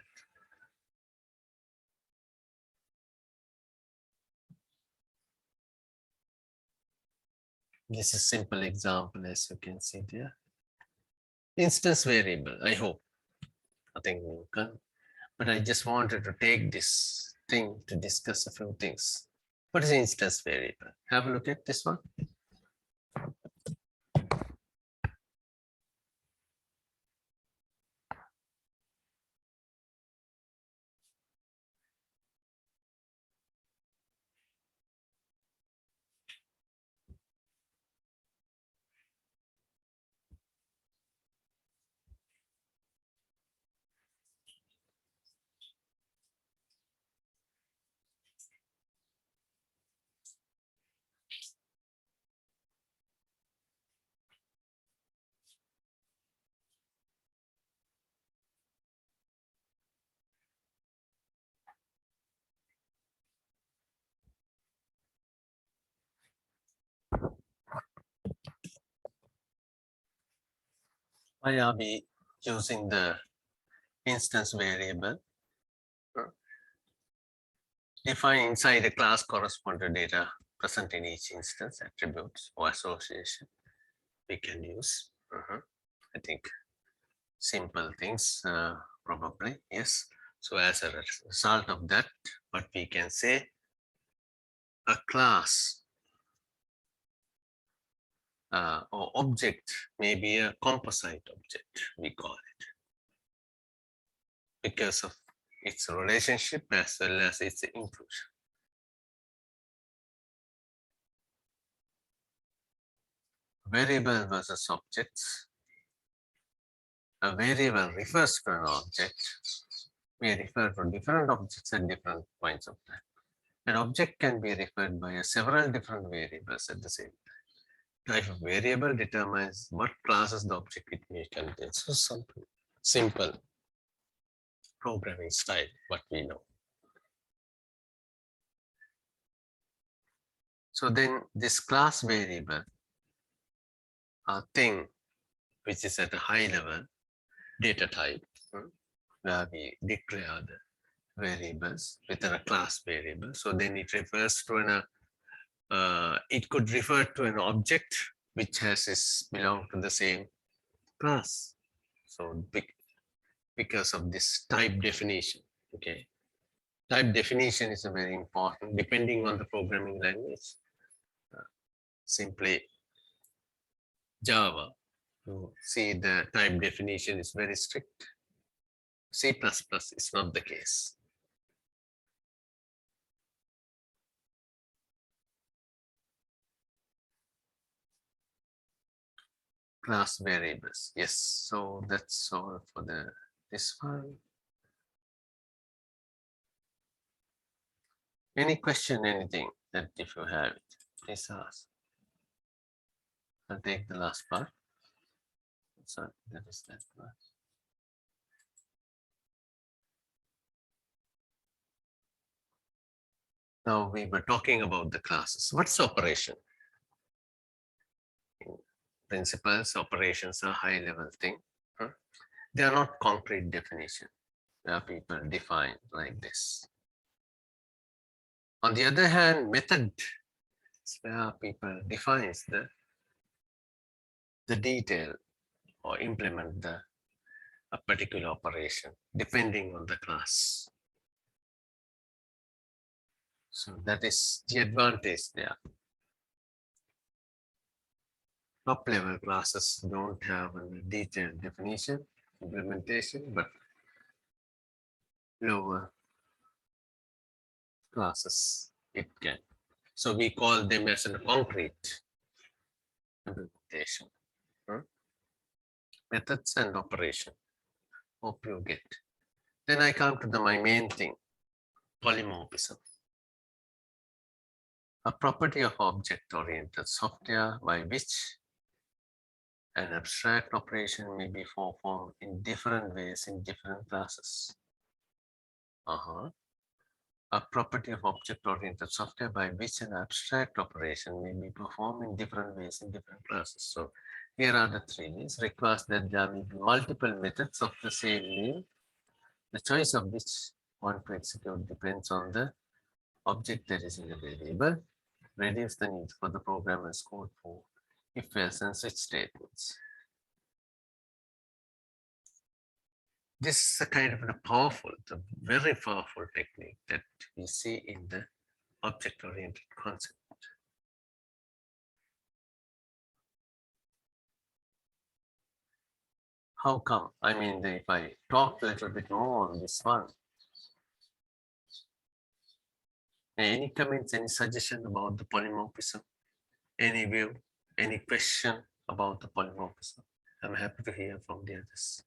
This is a simple example, as you can see there. Instance variable, I hope. Nothing new, but I just wanted to take this thing to discuss a few things. What is instance variable? Have a look at this one. Why are we using the instance variable? Define inside a class corresponding data present in each instance, attributes or association we can use. I think simple things, probably, yes. So as a result of that, what we can say, a class or object may be a composite object, we call it, because of its relationship as well as its inclusion. Variable versus objects. A variable refers to an object. We refer to different objects at different points of time. An object can be referred by several different variables at the same time. Type of variable determines what classes the object it may contain. So something simple programming style, what we know. So then this class variable, a thing which is at a high level data type, where we declare the variables within a class variable. So then it refers to an it could refer to an object which has belong to the same class. So because of this type definition, okay. Type definition is a very important depending on the programming language. Simply Java, you see the type definition is very strict. C++ is not the case. Class variables, yes. So that's all for this one. Any question, anything that if you have it, please ask. I'll take the last part. So that is that part. Now we were talking about the classes. What's operation? Principles, operations are high level thing. They are not concrete definition where people define like this. On the other hand, method is where people defines the detail or implement a particular operation depending on the class. So that is the advantage there. Top level classes don't have a detailed definition, implementation, but lower classes it can. So we call them as a concrete implementation. Methods and operation. Hope you get. Then I come to my main thing, polymorphism. A property of object-oriented software by which an abstract operation may be performed in different ways in different classes. A property of object-oriented software by which an abstract operation may be performed in different ways in different classes. So here are the three. Requires that there may be multiple methods of the same name, the choice of which one to execute depends on the object that is in the variable, reduce the need for the programmer's code for if else and switch statements. This is a kind of a very powerful technique that we see in the object-oriented concept. How come? I mean, if I talk a little bit more on this one, any comments, any suggestion about the polymorphism? Any view, any question about the polymorphism? I'm happy to hear from the others.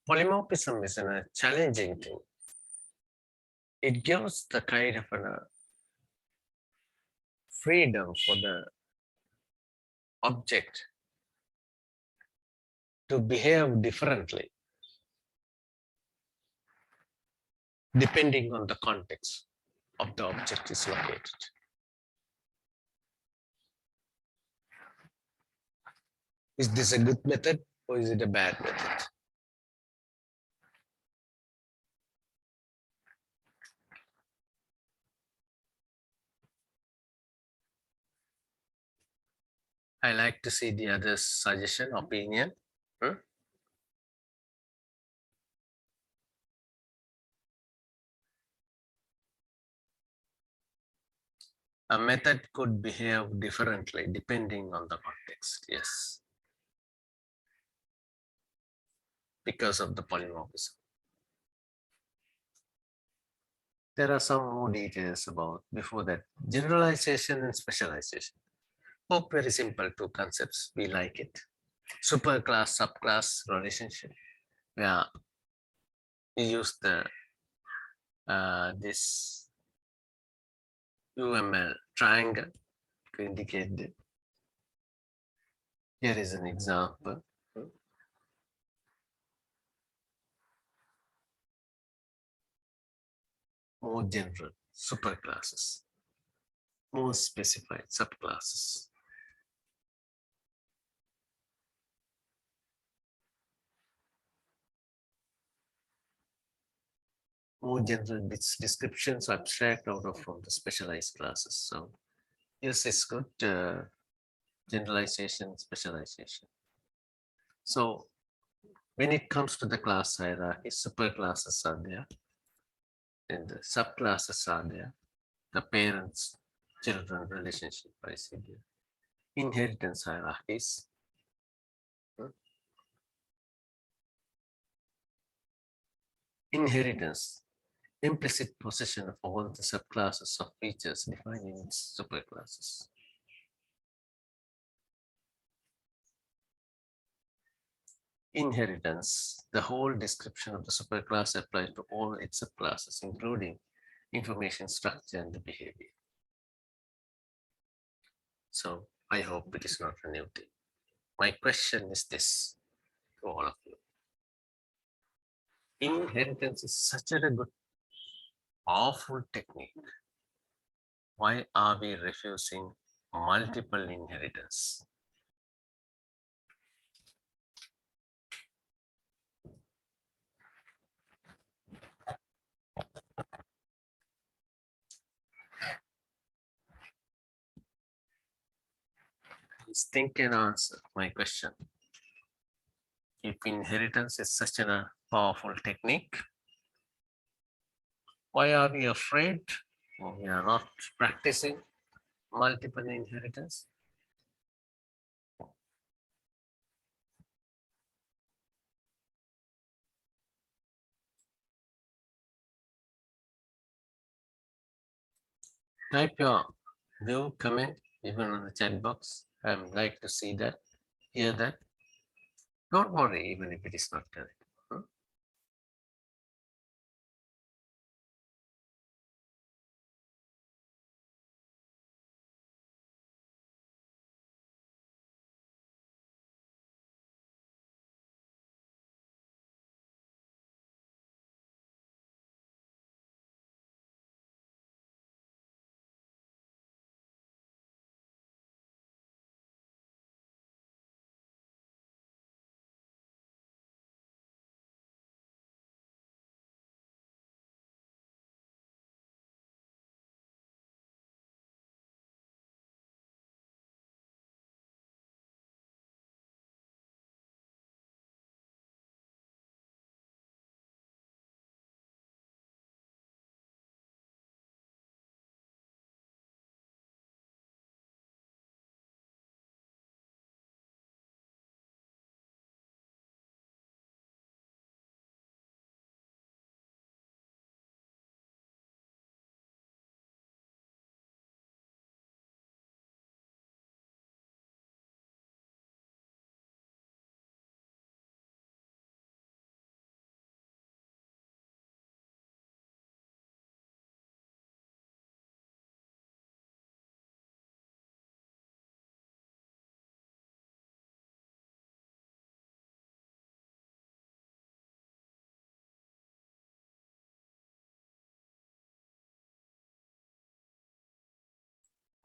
Polymorphism is a challenging thing. It gives the kind of freedom for the object to behave differently depending on the context of the object is located. Is this a good method or is it a bad method? I like to see the other's suggestion, opinion. A method could behave differently depending on the context, yes, because of the polymorphism. There are some more details about before that. Generalization and specialization. Oh, very simple two concepts. We like it. Superclass, subclass relationship. Yeah, we use the this UML triangle to indicate that. Here is an example. More general superclasses, more specified subclasses. More general bits descriptions abstract out of from the specialized classes. So yes, it's good generalization, specialization. So when it comes to the class hierarchy, superclasses are there and the subclasses are there. The parents children relationship I see here. Inheritance hierarchies. Inheritance, implicit possession of all the subclasses of features defined in superclasses. Inheritance, the whole description of the superclass applies to all its subclasses, including information structure and the behavior. So I hope it is not a new thing. My question is this to all of you. Inheritance is such a good, powerful technique. Why are we refusing multiple inheritance? Please think and answer my question. If inheritance is such a powerful technique, why are we afraid or we are not practicing multiple inheritance? Type your view, comment, even on the chat box. I would like to see that, hear that. Don't worry, even if it is not correct.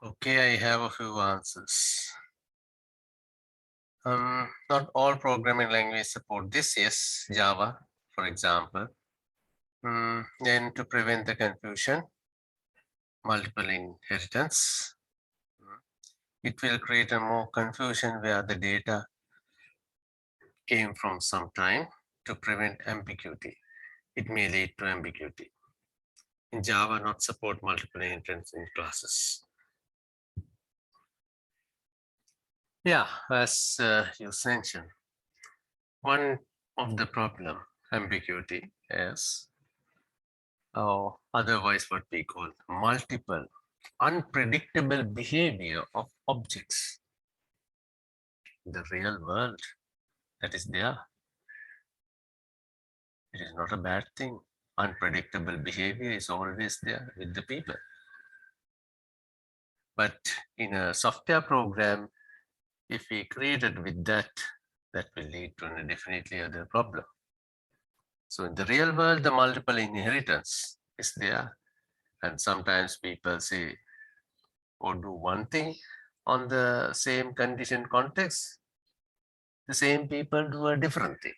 Okay, I have a few answers. Not all programming languages support this. Yes, Java, for example. Then to prevent the confusion, multiple inheritance. It will create a more confusion where the data came from some time. To prevent ambiguity, it may lead to ambiguity. In Java, not support multiple inheritance in classes. Yeah, as you mentioned, one of the problem, ambiguity, is otherwise what we call multiple unpredictable behavior of objects in the real world that is there. It is not a bad thing. Unpredictable behavior is always there with the people. But in a software program, if we created with that, that will lead to a definitely other problem. So in the real world, the multiple inheritance is there. And sometimes people say, or do one thing on the same condition context. The same people do a different thing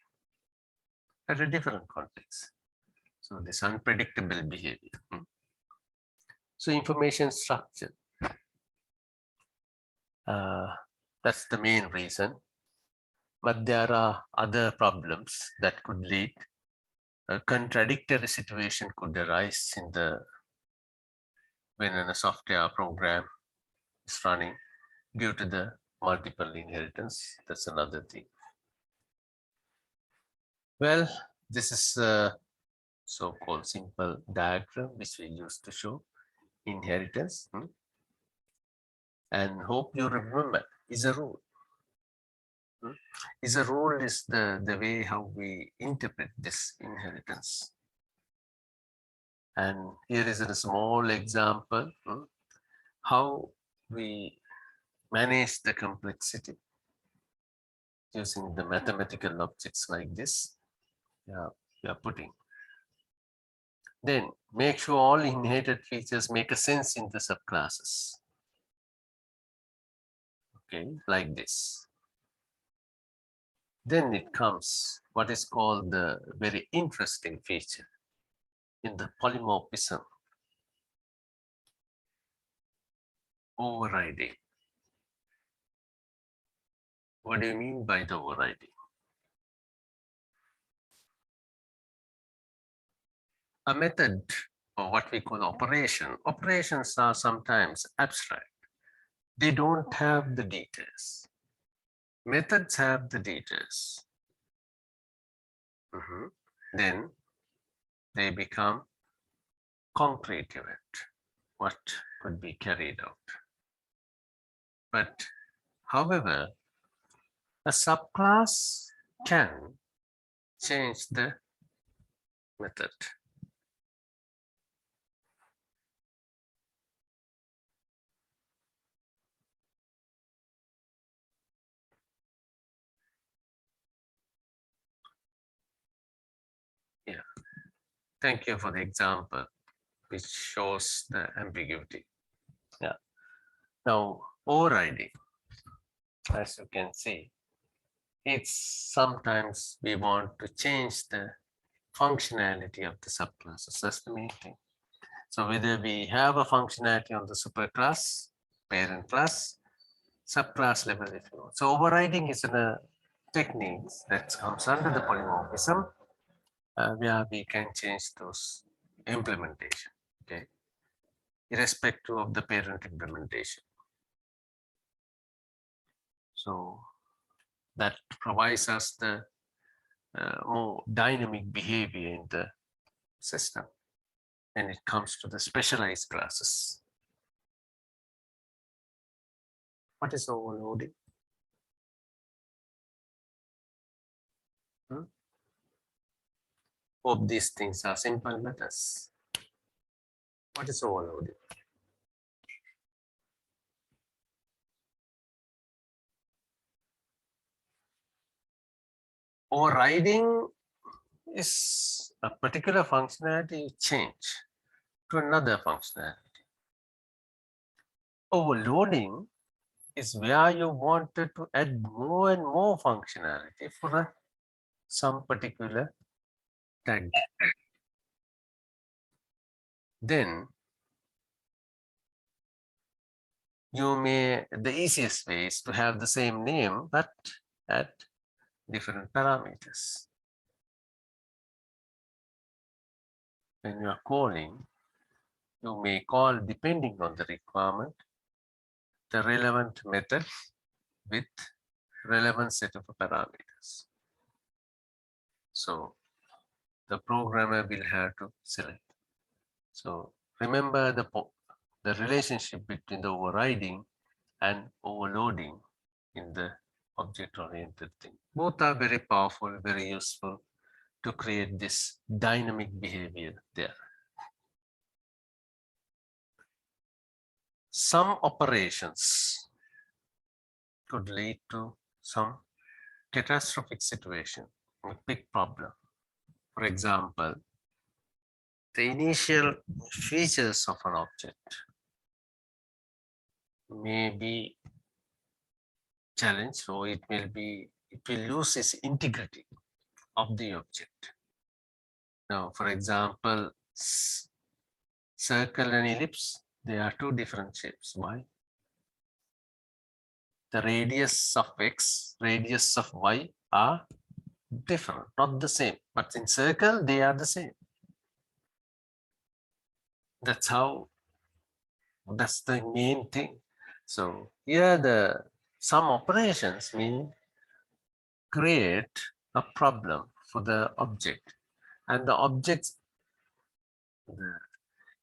at a different context. So this unpredictable behavior. So information structure. That's the main reason. But there are other problems that could lead. A contradictory situation could arise in the when a software program is running due to the multiple inheritance. That's another thing. Well, this is a so-called simple diagram which we used to show inheritance. And hope you remember is a rule. Is a rule is the way how we interpret this inheritance. And here is a small example how we manage the complexity using the mathematical objects like this. Yeah, we are putting. Then make sure all inherited features make a sense in the subclasses. Okay, like this. Then it comes what is called the very interesting feature in the polymorphism, overriding. What do you mean by the overriding? A method or what we call operation. Operations are sometimes abstract. They don't have the details. Methods have the details. Then they become concrete event, what could be carried out. But however, a subclass can change the method. Yeah, thank you for the example which shows the ambiguity. Yeah. Now, overriding, as you can see, it's sometimes we want to change the functionality of the subclasses. That's the main thing. So whether we have a functionality on the superclass, parent class, subclass level, if you want. So overriding is a technique that comes under the polymorphism where we can change those implementation, okay, irrespective of the parent implementation. So that provides us the more dynamic behavior in the system when it comes to the specialized classes. What is overloading? Hope these things are simple matters. What is overloading? Overriding is a particular functionality change to another functionality. overloading is where you wanted to add more and more functionality for some particular tag. Then the easiest way is to have the same name, but at different parameters. When you are calling, you may call, depending on the requirement, the relevant method with relevant set of parameters. So the programmer will have to select. So remember the relationship between the overriding and overloading in the object-oriented thing. Both are very powerful, very useful to create this dynamic behavior there. Some operations could lead to some catastrophic situation, a big problem. For example, the initial features of an object may be challenged, or it will lose its integrity of the object. Now, for example, circle and ellipse, they are two different shapes. Why? The radius of x, radius of y are different, not the same. But in circle, they are the same. That's the main thing. So here some operations may create a problem for the object, and the object's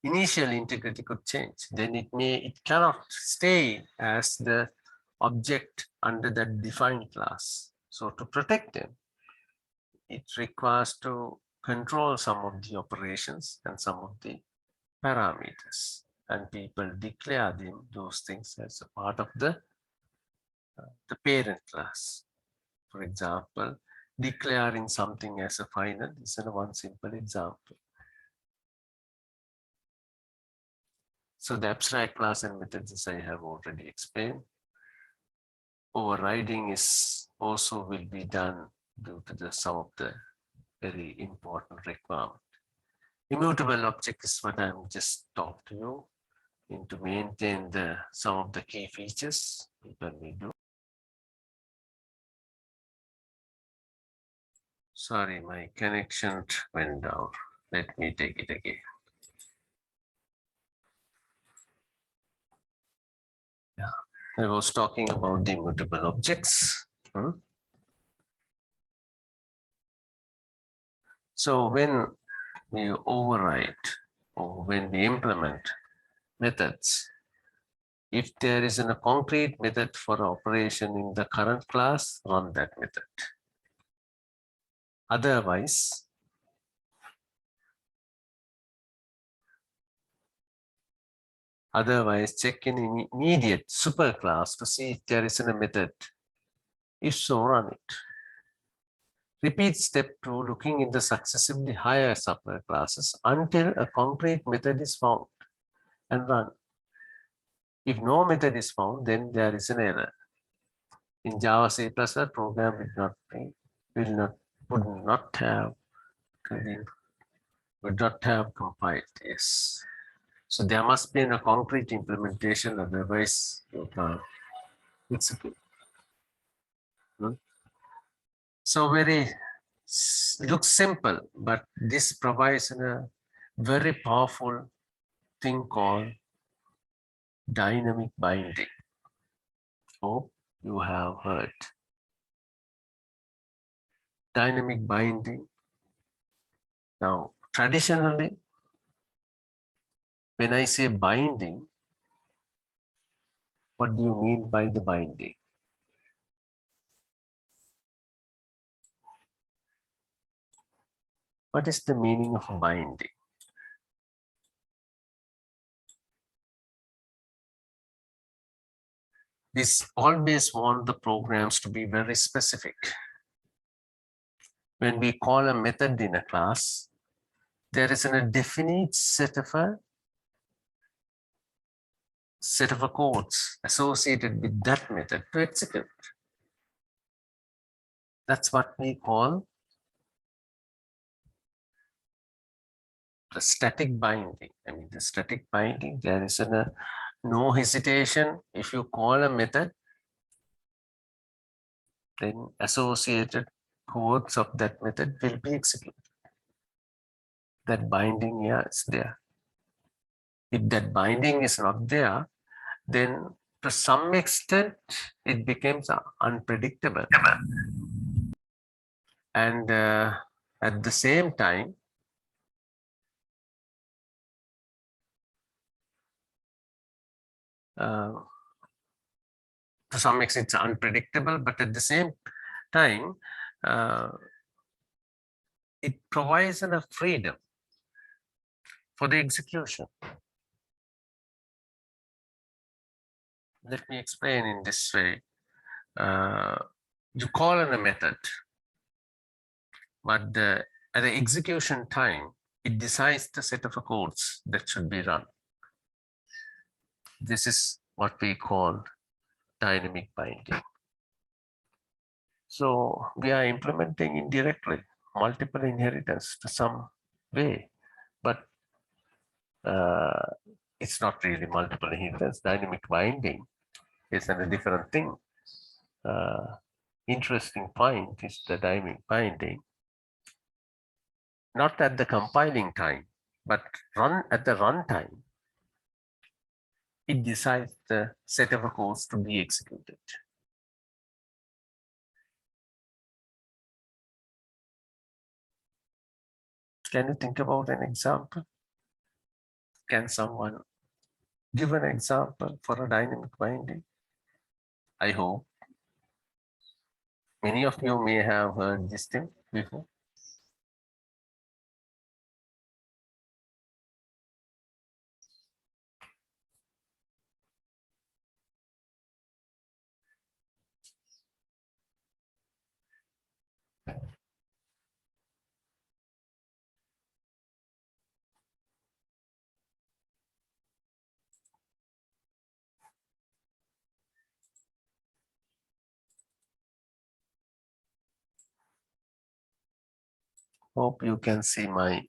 initial integrity could change. Then it cannot stay as the object under that defined class. So to protect them, it requires to control some of the operations and some of the parameters, and people declare those things as a part of the parent class. For example, declaring something as a final is one simple example. So the abstract class and methods, as I have already explained. Overriding is also will be done due to some of the very important requirement. Immutable object is what I'm just talked to you, and to maintain some of the key features that we do. Sorry, my connection went down. Let me take it again. Yeah, I was talking about the immutable objects. So when we override or when we implement methods, if there is a concrete method for operation in the current class, run that method. Otherwise, check in immediate superclass to see if there is a method. If so, run it. Repeat step 2, looking in the successively higher superclasses until a concrete method is found, and run. If no method is found, then there is an error. In Java C++, program would not have compiled. Yes. So there must be a concrete implementation, otherwise you can't execute. So looks simple, but this provides a very powerful thing called dynamic binding. Hope you have heard. Dynamic binding. Now, traditionally, when I say binding, what do you mean by the binding? What is the meaning of binding? We always want the programs to be very specific. When we call a method in a class, there is a definite set of set of codes associated with that method to execute. That's what we call the static binding. I mean, the static binding, there is no hesitation. If you call a method, then associated codes of that method will be executed. That binding, yeah, is there. If that binding is not there, then to some extent it becomes unpredictable. And at the same time, to some extent it's unpredictable, but at the same time, it provides enough freedom for the execution. Let me explain in this way. You call in a method, but at the execution time, it decides the set of codes that should be run. This is what we call dynamic binding. So we are implementing indirectly multiple inheritance to some way, but it's not really multiple inheritance. Dynamic binding is a different thing. Interesting point is the dynamic binding, not at the compiling time, but at the runtime. It decides the set of codes to be executed. Can you think about an example? Can someone give an example for a dynamic binding? I hope many of you may have heard this thing before. Hope you can see my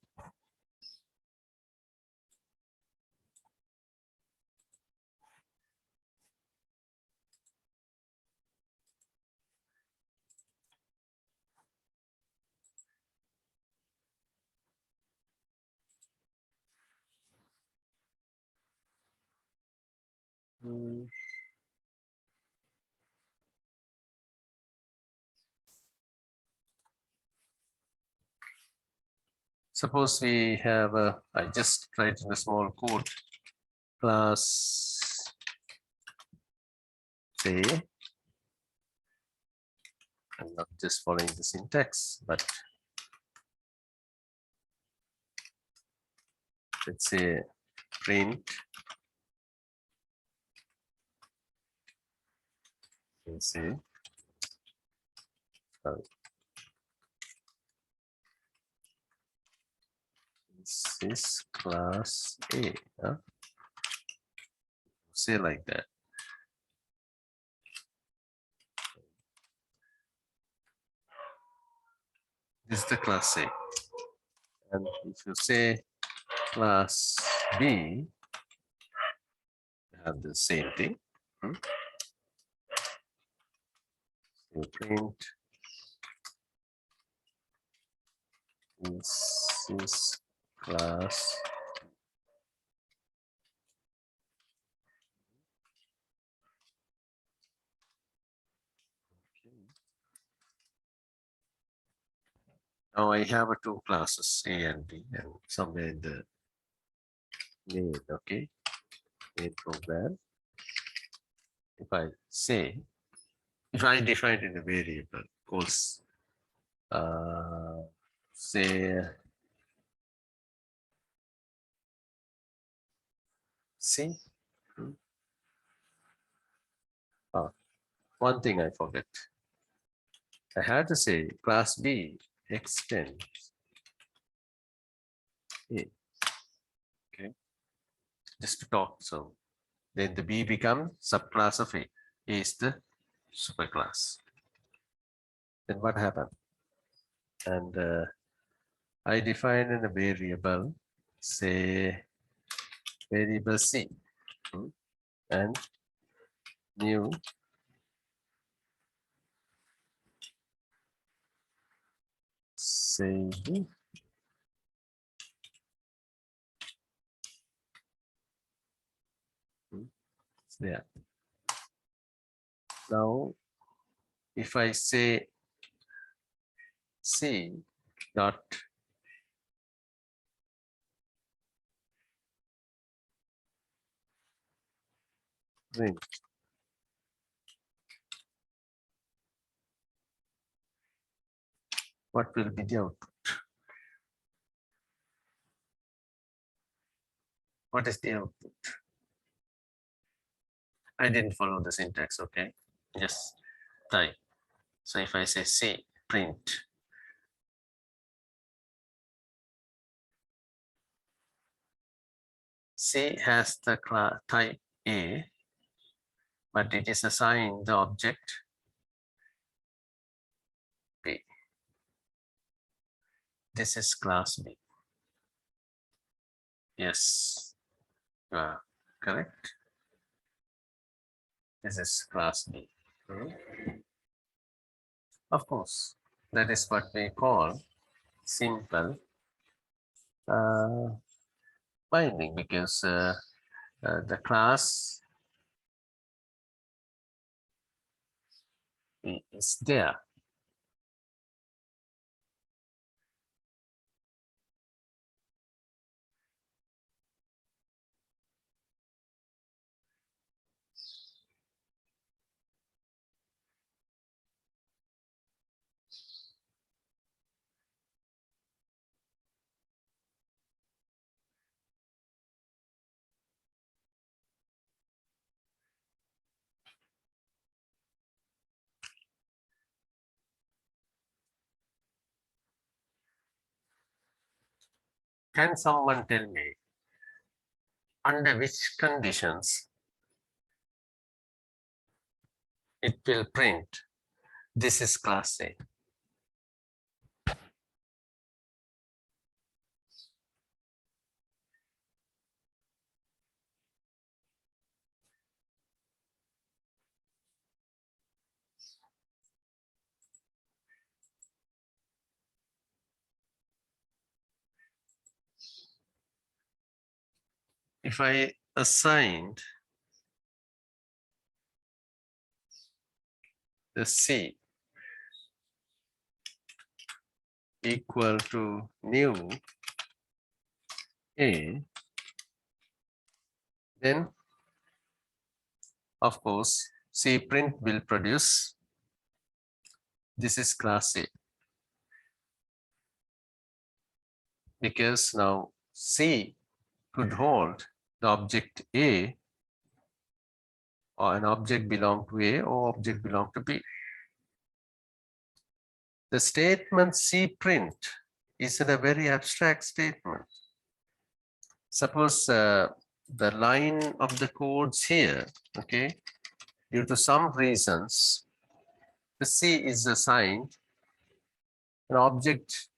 suppose we have I just write in a small code class say, I'm not just following the syntax, but let's say print let's say this is class A. Say like that. This is the class A. And if you say class B, you have the same thing. You print this is class now I have two classes A and B, and somewhere in the main, okay, main program. If I say, if I define in a variable, calls say C. One thing I forget. I had to say class B extends A. Okay, just to talk. So then the B becomes subclass of A. A is the superclass. Then what happened? And I define in a variable, say variable C, and new say there. Now, if I say C dot print, what will be the output? What is the output? I didn't follow the syntax, okay? Just type. So if I say C print, C has the class type A, but it is assigned the object B. This is class B. Yes, you are correct. This is class B. Of course, that is what we call simple binding, because the class is there. Can someone tell me under which conditions it will print this is class A? If I assigned the C equal to new A, then of course C print will produce this is class A, because now C could hold the object A, or an object belong to A or object belong to B. The statement C print is a very abstract statement. Suppose the line of the codes here, okay, due to some reasons, the C is assigned an object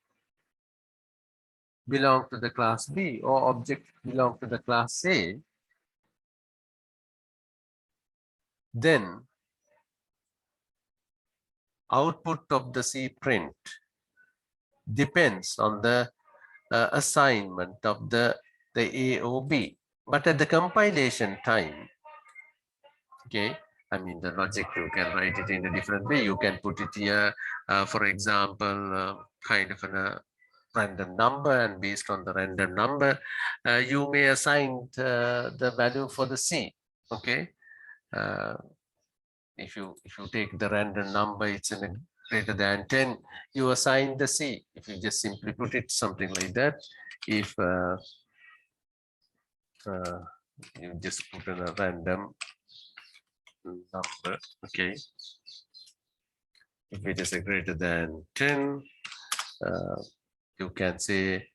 belong to the class B or object belong to the class A, then output of the C print depends on the assignment of the A or B. But at the compilation time, okay, I mean the logic, you can write it in a different way. You can put it here, for example, kind of a random number, and based on the random number, you may assign the value for the C. Okay, if you take the random number, it's in a greater than 10, you assign the C. If you just simply put it something like that, if you just put in a random number, okay, if it is a greater than 10, you can say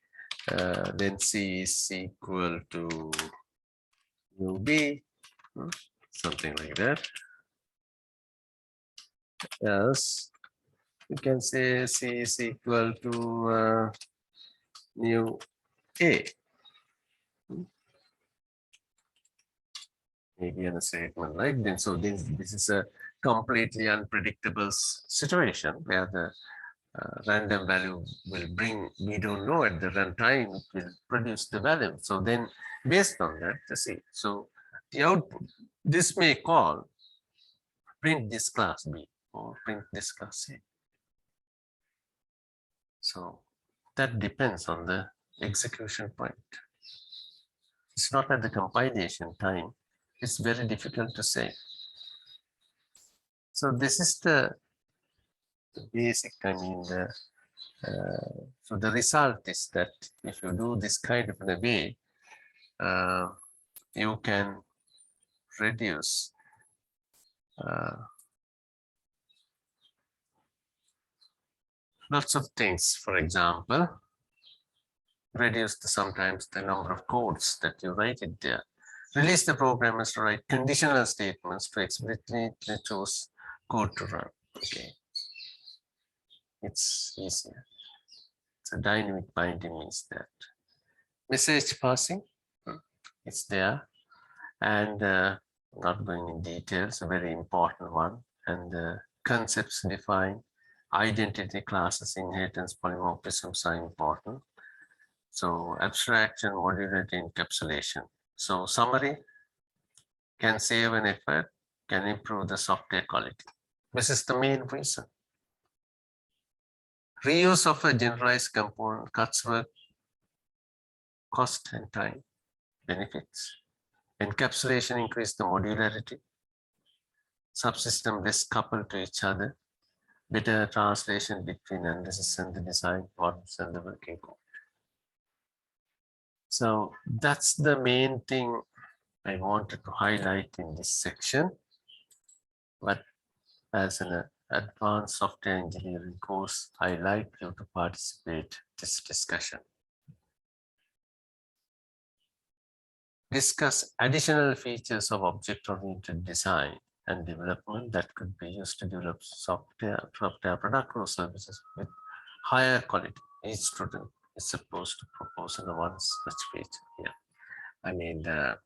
then C is equal to new B, something like that. Yes, you can say C is equal to new A. Maybe in a statement like this. So this is a completely unpredictable situation where the random value will bring, we don't know at the runtime, it will produce the value. So then based on that, see, so the output, this may call print this class B or print this class C. So that depends on the execution point. It's not at the compilation time. It's very difficult to say. So this is the basic, so the result is that if you do this kind of a way, you can reduce lots of things. For example, reduce sometimes the number of codes that you write it there. Release the programmers to write conditional statements to explicitly choose code to run. Okay, it's easier. So dynamic binding means that message passing, it's there, and not going in details, a very important one, and concepts define, identity, classes, inheritance, polymorphisms are important. So abstraction, modularity, encapsulation. So summary can save an effort, can improve the software quality. This is the main reason. Reuse of a generalized component cuts work, cost and time. Benefits. Encapsulation increases the modularity. Subsystem less coupled to each other. Better translation between analysis and the design models and the working code. So that's the main thing I wanted to highlight in this section. But as an advanced software engineering course, I like you to participate in this discussion. Discuss additional features of object-oriented design and development that could be used to develop software product or services with higher quality. Each student is supposed to propose in the one such feature. Yeah, I mean, the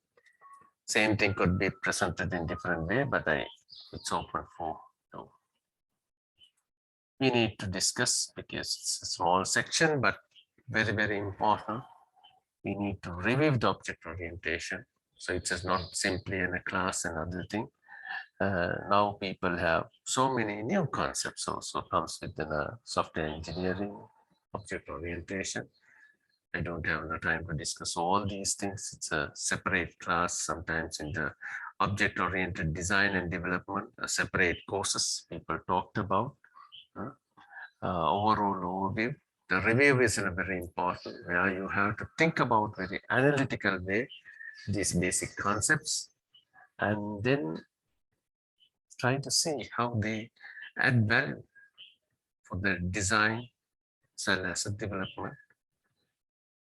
same thing could be presented in different way, but it's open for you. We need to discuss because it's a small section, but very, very important. We need to review the object orientation. So it is not simply in a class and other thing. Now people have so many new concepts also comes within a software engineering, object orientation. I don't have the time to discuss all these things. It's a separate class, sometimes in the object oriented design and development, separate courses people talked about. Overall overview. The review is very important, where you have to think about very analytical way these basic concepts and then try to see how they add value for the design as well as the development,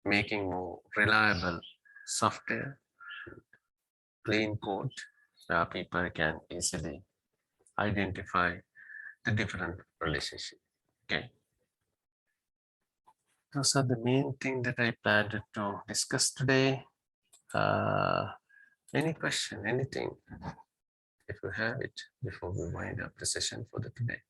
making more reliable software, clean code, where people can easily identify the different relationships. Okay. Those are the main thing that I planned to discuss today. Any question, anything, if you have it, before we wind up the session for the today.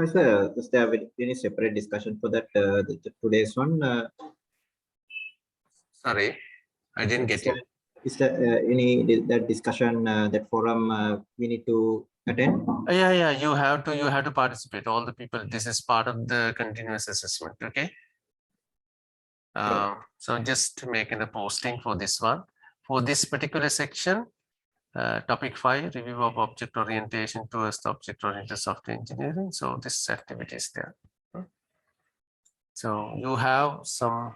Sir, is there any separate discussion for that today's one? Sorry, I didn't get you. Is there any that discussion, that forum we need to attend? Yeah, you have to participate. All the people. This is part of the continuous assessment. Okay. So just making a posting for this one. For this particular section, topic 5, review of object orientation towards the object-oriented software engineering. So this activity is there. So you have some,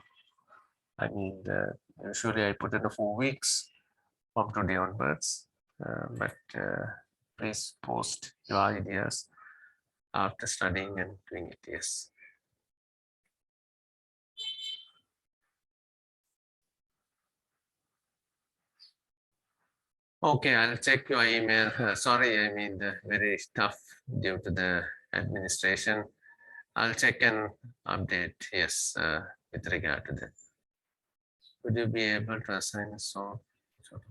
I mean, usually I put in 4 weeks from today onwards, but please post your ideas after studying and doing it. Yes. Okay, I'll check your email. Sorry, I mean, very tough due to the administration. I'll check and update, yes, with regard to that. Would you be able to assign a sort of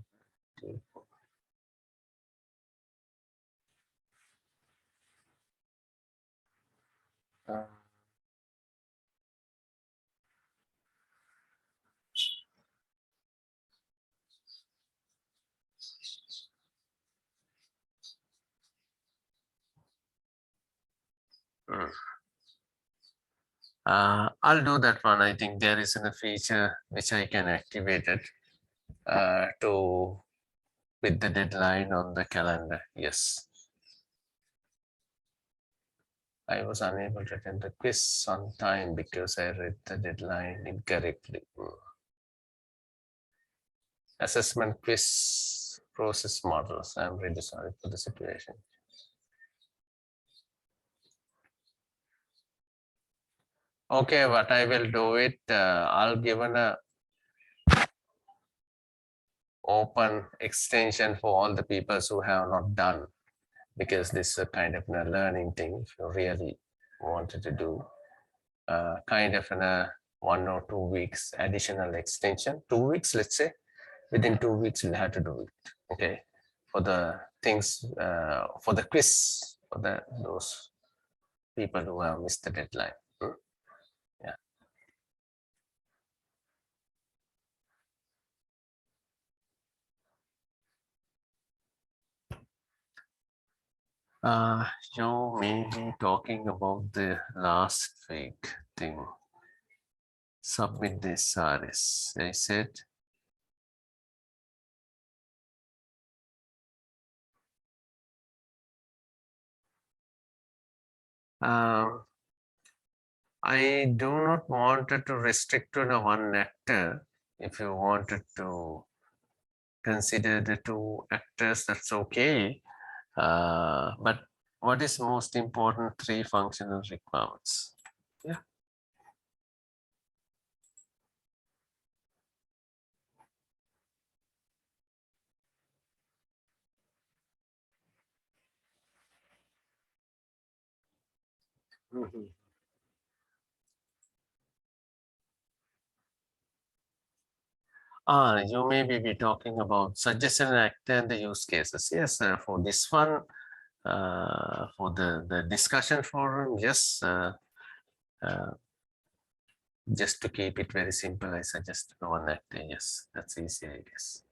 uh, mm. I'll do that one. I think there is a feature which I can activate it to with the deadline on the calendar. Yes. I was unable to attend the quiz on time because I read the deadline incorrectly. Assessment quiz process models. I'm really sorry for the situation. Okay, what I will do it, I'll give an open extension for all the people who have not done, because this is a kind of a learning thing. If you really wanted to do kind of a 1 or 2 weeks additional extension, 2 weeks, let's say, within 2 weeks we'll have to do it. Okay, for the things for the quiz for those people who have missed the deadline. Yeah. You may be talking about the last week thing. Submit the SRS. I said. I do not want it to restrict to the one actor. If you wanted to consider the 2 actors, that's okay. But what is most important? 3 functional requirements. Yeah. Mm-hmm. You may be talking about suggested actor and the use cases. Yes, for this one, for the discussion forum, yes. Just to keep it very simple, I suggest one actor. Yes, that's easy, I guess.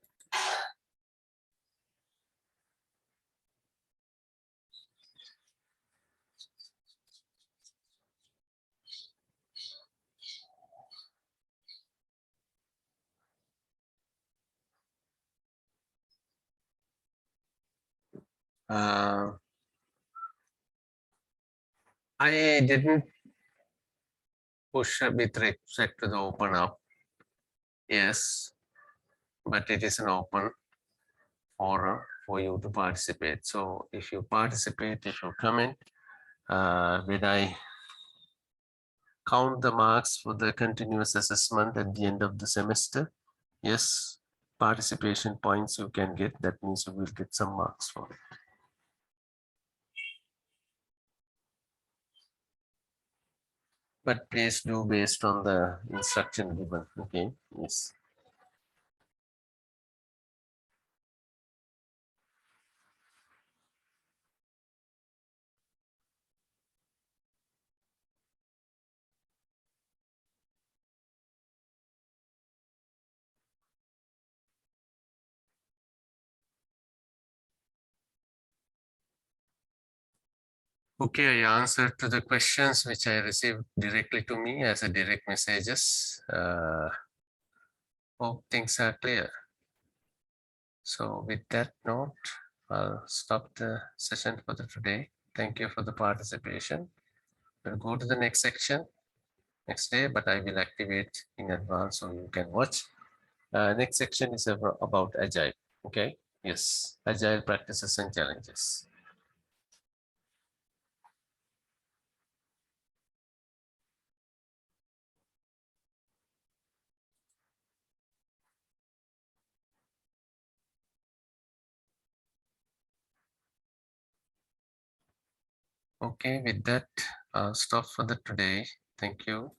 I didn't push with respect to the open up. Yes, but it is an open forum for you to participate. So if you participate, if you comment, will I count the marks for the continuous assessment at the end of the semester? Yes, participation points you can get. That means you will get some marks for it. But please do based on the instruction given. Okay, yes. Okay, I answered to the questions which I received directly to me as a direct messages. Hope things are clear. So with that note, I'll stop the session for today. Thank you for the participation. We'll go to the next section next day, but I will activate in advance so you can watch. Next section is about Agile. Okay, yes, Agile practices and challenges. Okay, with that, stop for the today. Thank you.